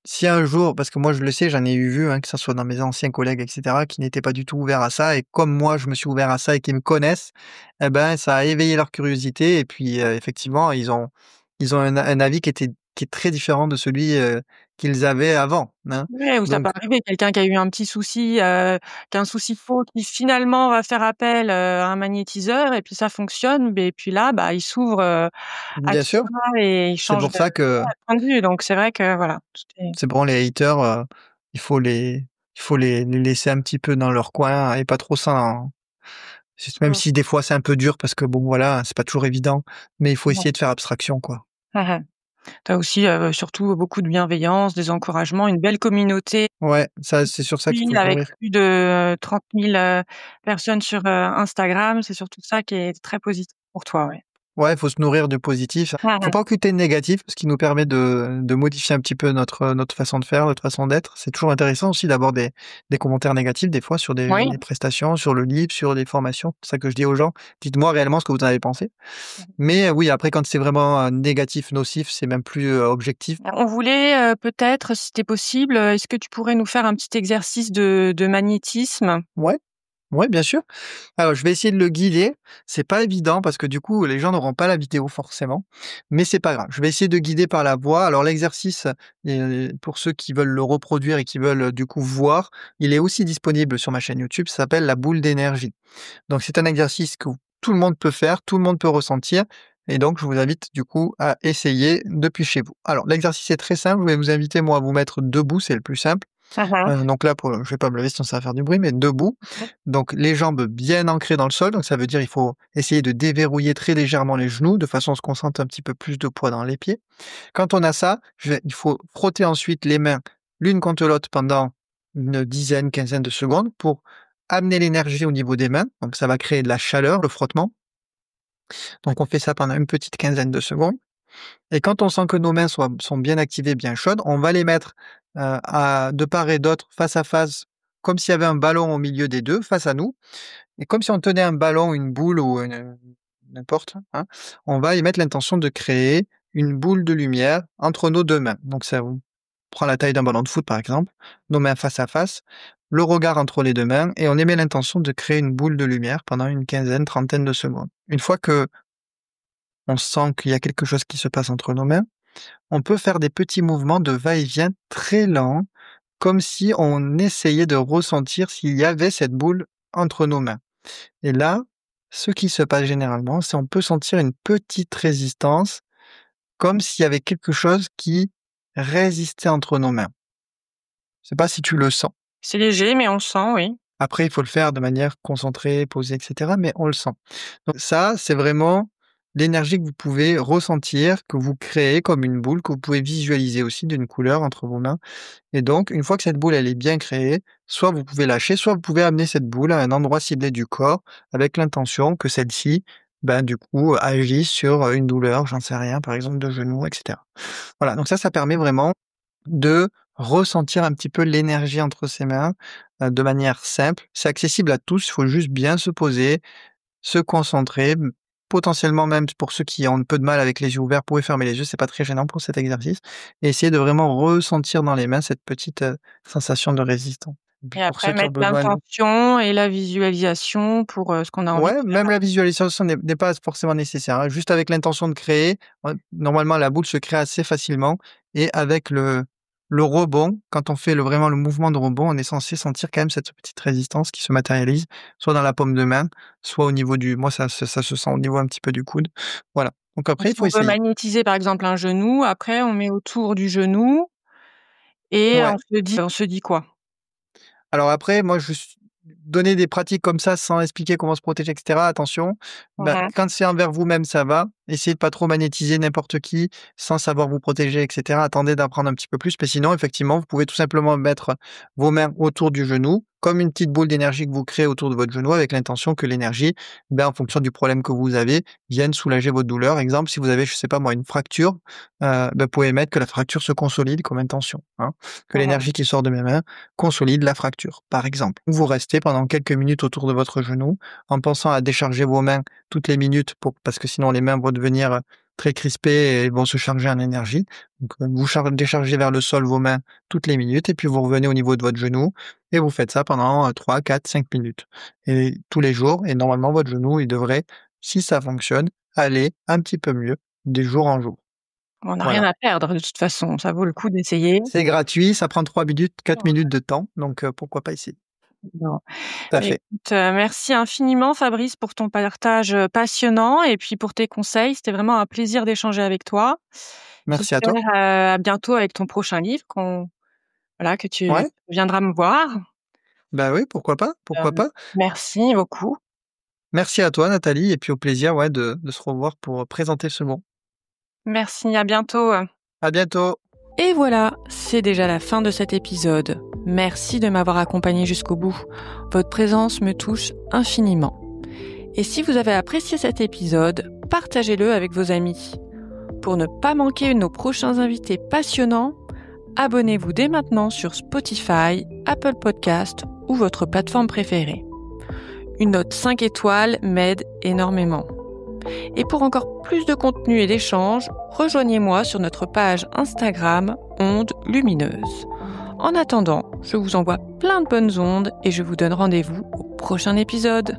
S1: si un jour parce que moi je le sais, j'en ai eu vu, hein, que ça soit dans mes anciens collègues et cetera, qui n'étaient pas du tout ouverts à ça et comme moi je me suis ouvert à ça et qu'ils me connaissent, et ben, ça a éveillé leur curiosité et puis, effectivement, ils ont un avis qui est très différent de celui, qu'ils avaient avant, hein.
S2: Ouais, ou ça peut
S1: Donc
S2: arriver, quelqu'un qui a eu un petit souci, qui a un souci faux, qui finalement va faire appel, à un magnétiseur et puis ça fonctionne, beh, et puis là, bah, il s'ouvre, à
S1: bien
S2: tout
S1: sûr,
S2: ça et il
S1: c'est
S2: change
S1: pour
S2: de
S1: ça que
S2: point de vue, donc c'est vrai que voilà, tout est
S1: c'est bon les haters, il faut les laisser un petit peu dans leur coin et pas trop s'en même
S2: mmh,
S1: si des fois c'est un peu dur parce que bon voilà, c'est pas toujours évident, mais il faut
S2: ouais.
S1: essayer de faire abstraction, quoi.
S2: Mmh mh. Tu as aussi, surtout beaucoup de bienveillance, des encouragements, une belle communauté
S1: Ouais, ça c'est sur ça qu'il faut se
S2: avec
S1: nourrir.
S2: plus de 30 000, personnes sur, Instagram. C'est surtout ça qui est très positif pour toi, ouais.
S1: Ouais, il faut se nourrir du positif.
S2: Mmh
S1: Faut
S2: mh.
S1: pas occulter le négatif, ce qui nous permet de modifier un petit peu notre façon de faire, notre façon d'être. C'est toujours intéressant aussi d'avoir des commentaires négatifs des fois sur
S2: Oui.
S1: des prestations, sur le livre, sur des formations. C'est ça que je dis aux gens: «Dites-moi réellement ce que vous en avez pensé». Mais oui, après quand c'est vraiment, négatif, nocif, c'est même plus, objectif.
S2: On voulait, peut-être, si c'était possible, est-ce que tu pourrais nous faire un petit exercice de magnétisme?
S1: Ouais, ouais, bien sûr. Alors, je vais essayer de le guider. C'est pas évident parce que du coup, les gens n'auront pas la vidéo forcément, mais c'est pas grave. Je vais essayer de guider par la voix. Alors, l'exercice, pour ceux qui veulent le reproduire et qui veulent du coup voir, il est aussi disponible sur ma chaîne YouTube. Ça s'appelle la boule d'énergie. Donc, c'est un exercice que tout le monde peut faire, tout le monde peut ressentir. Et donc, je vous invite du coup à essayer depuis chez vous. Alors, l'exercice est très simple. Je vais vous inviter, moi, à vous mettre debout. C'est le plus simple.
S2: Mmh mh.
S1: Donc là, je vais pas me lever sinon ça va faire du bruit, mais debout.
S2: Mmh.
S1: Donc les jambes bien ancrées dans le sol, donc ça veut dire il faut essayer de déverrouiller très légèrement les genoux, de façon à ce qu'on sente un petit peu plus de poids dans les pieds. Quand on a ça, il faut frotter ensuite les mains l'une contre l'autre pendant une dizaine, quinzaine de secondes pour amener l'énergie au niveau des mains. Donc ça va créer de la chaleur, le frottement. Donc on fait ça pendant une petite quinzaine de secondes. Et quand on sent que nos mains sont bien activées, bien chaudes, on va les mettre, de part et d'autre, face à face, comme s'il y avait un ballon au milieu des 2, face à nous et comme si on tenait un ballon, une boule ou n'importe, hein, on va y mettre l'intention de créer une boule de lumière entre nos 2 mains. Donc ça on prend la taille d'un ballon de foot, par exemple, nos mains face à face, le regard entre les 2 mains et on émet l'intention de créer une boule de lumière pendant une quinzaine, trentaine de secondes. Une fois que on sent qu'il y a quelque chose qui se passe entre nos mains, on peut faire des petits mouvements de va-et-vient très lents, comme si on essayait de ressentir s'il y avait cette boule entre nos mains. Et là, ce qui se passe généralement, c'est on peut sentir une petite résistance, comme s'il y avait quelque chose qui résistait entre nos mains. Je sais pas si tu le sens.
S2: C'est léger, mais on le sent, oui.
S1: Après, il faut le faire de manière concentrée, posée, et cetera, mais on le sent. Donc ça, c'est vraiment l'énergie que vous pouvez ressentir, que vous créez comme une boule, que vous pouvez visualiser aussi d'une couleur entre vos mains. Et donc, une fois que cette boule, elle est bien créée, soit vous pouvez lâcher, soit vous pouvez amener cette boule à un endroit ciblé du corps avec l'intention que celle-ci, ben, du coup, agisse sur une douleur, j'en sais rien, par exemple de genou, et cetera. Voilà, donc ça permet vraiment de ressentir un petit peu l'énergie entre ses mains, de manière simple. C'est accessible à tous, il faut juste bien se poser, se concentrer, potentiellement même pour ceux qui ont un peu de mal avec les yeux ouverts, vous pouvez fermer les yeux, c'est pas très gênant pour cet exercice et essayer de vraiment ressentir dans les mains cette petite, sensation de résistance. Et puis
S2: Et
S1: pour ceux
S2: après
S1: qui ont
S2: mettre
S1: besoin
S2: l'intention et la visualisation pour, ce qu'on a envie de
S1: Ouais,
S2: faire.
S1: même la visualisation n'est pas forcément nécessaire, hein. Juste avec l'intention de créer, normalement la boule se crée assez facilement et avec le rebond, quand on fait vraiment le mouvement de rebond, on est censé sentir quand même cette petite résistance qui se matérialise, soit dans la paume de main, soit au niveau du moi ça se sent au niveau un petit peu du coude. Voilà. Donc
S2: Donc
S1: après il
S2: si
S1: faut
S2: on veut
S1: essayer.
S2: magnétiser, par exemple, un genou, après on met autour du genou et
S1: Ouais.
S2: on se dit quoi?
S1: Alors après, moi, donner des pratiques comme ça sans expliquer comment se protéger, et cetera, attention. Bah,
S2: Mmh.
S1: quand c'est envers vous-même, ça va. Essayez de pas trop magnétiser n'importe qui sans savoir vous protéger, et cetera. Attendez d'apprendre un petit peu plus, mais sinon, effectivement, vous pouvez tout simplement mettre vos mains autour du genou, comme une petite boule d'énergie que vous créez autour de votre genou avec l'intention que l'énergie, ben, en fonction du problème que vous avez, vienne soulager votre douleur. Exemple, si vous avez, je sais pas moi, une fracture, ben, vous pouvez mettre que la fracture se consolide comme intention, hein. Que
S2: Mmh.
S1: l'énergie qui sort de mes mains consolide la fracture, par exemple. Vous restez pendant quelques minutes autour de votre genou en pensant à décharger vos mains toutes les minutes parce que sinon les mains vont devenir très crispées et vont se charger en énergie. Donc, vous déchargez vers le sol vos mains toutes les minutes et puis vous revenez au niveau de votre genou et vous faites ça pendant 3, 4, 5 minutes. Et tous les jours, et normalement votre genou, il devrait, si ça fonctionne, aller un petit peu mieux de jour en jour.
S2: On n'a rien
S1: Voilà.
S2: à perdre de toute façon, ça vaut le coup d'essayer.
S1: C'est gratuit, ça prend 3 minutes, 4 minutes de temps, donc pourquoi pas essayer.
S2: Bon.
S1: Tout à
S2: Beh,
S1: fait.
S2: écoute, merci infiniment Fabrice pour ton partage, passionnant et puis pour tes conseils. C'était vraiment un plaisir d'échanger avec toi.
S1: Merci à
S2: J'espère,
S1: toi.
S2: à bientôt avec ton prochain livre que tu
S1: Ouais,
S2: viendras me voir.
S1: bah, oui, pourquoi pas, pourquoi
S2: Hem,
S1: pas.
S2: merci beaucoup.
S1: Merci à toi Nathalie et puis au plaisir, ouais, de se revoir pour présenter ce mot.
S2: Merci, à bientôt.
S1: À bientôt.
S2: Et voilà, c'est déjà la fin de cet épisode. Merci de m'avoir accompagné jusqu'au bout. Votre présence me touche infiniment. Et si vous avez apprécié cet épisode, partagez-le avec vos amis. Pour ne pas manquer nos prochains invités passionnants, abonnez-vous dès maintenant sur Spotify, Apple Podcast ou votre plateforme préférée. Une note 5 étoiles m'aide énormément. Et pour encore plus de contenu et d'échanges, rejoignez-moi sur notre page Instagram Ondes Lumineuses. En attendant, je vous envoie plein de bonnes ondes et je vous donne rendez-vous au prochain épisode.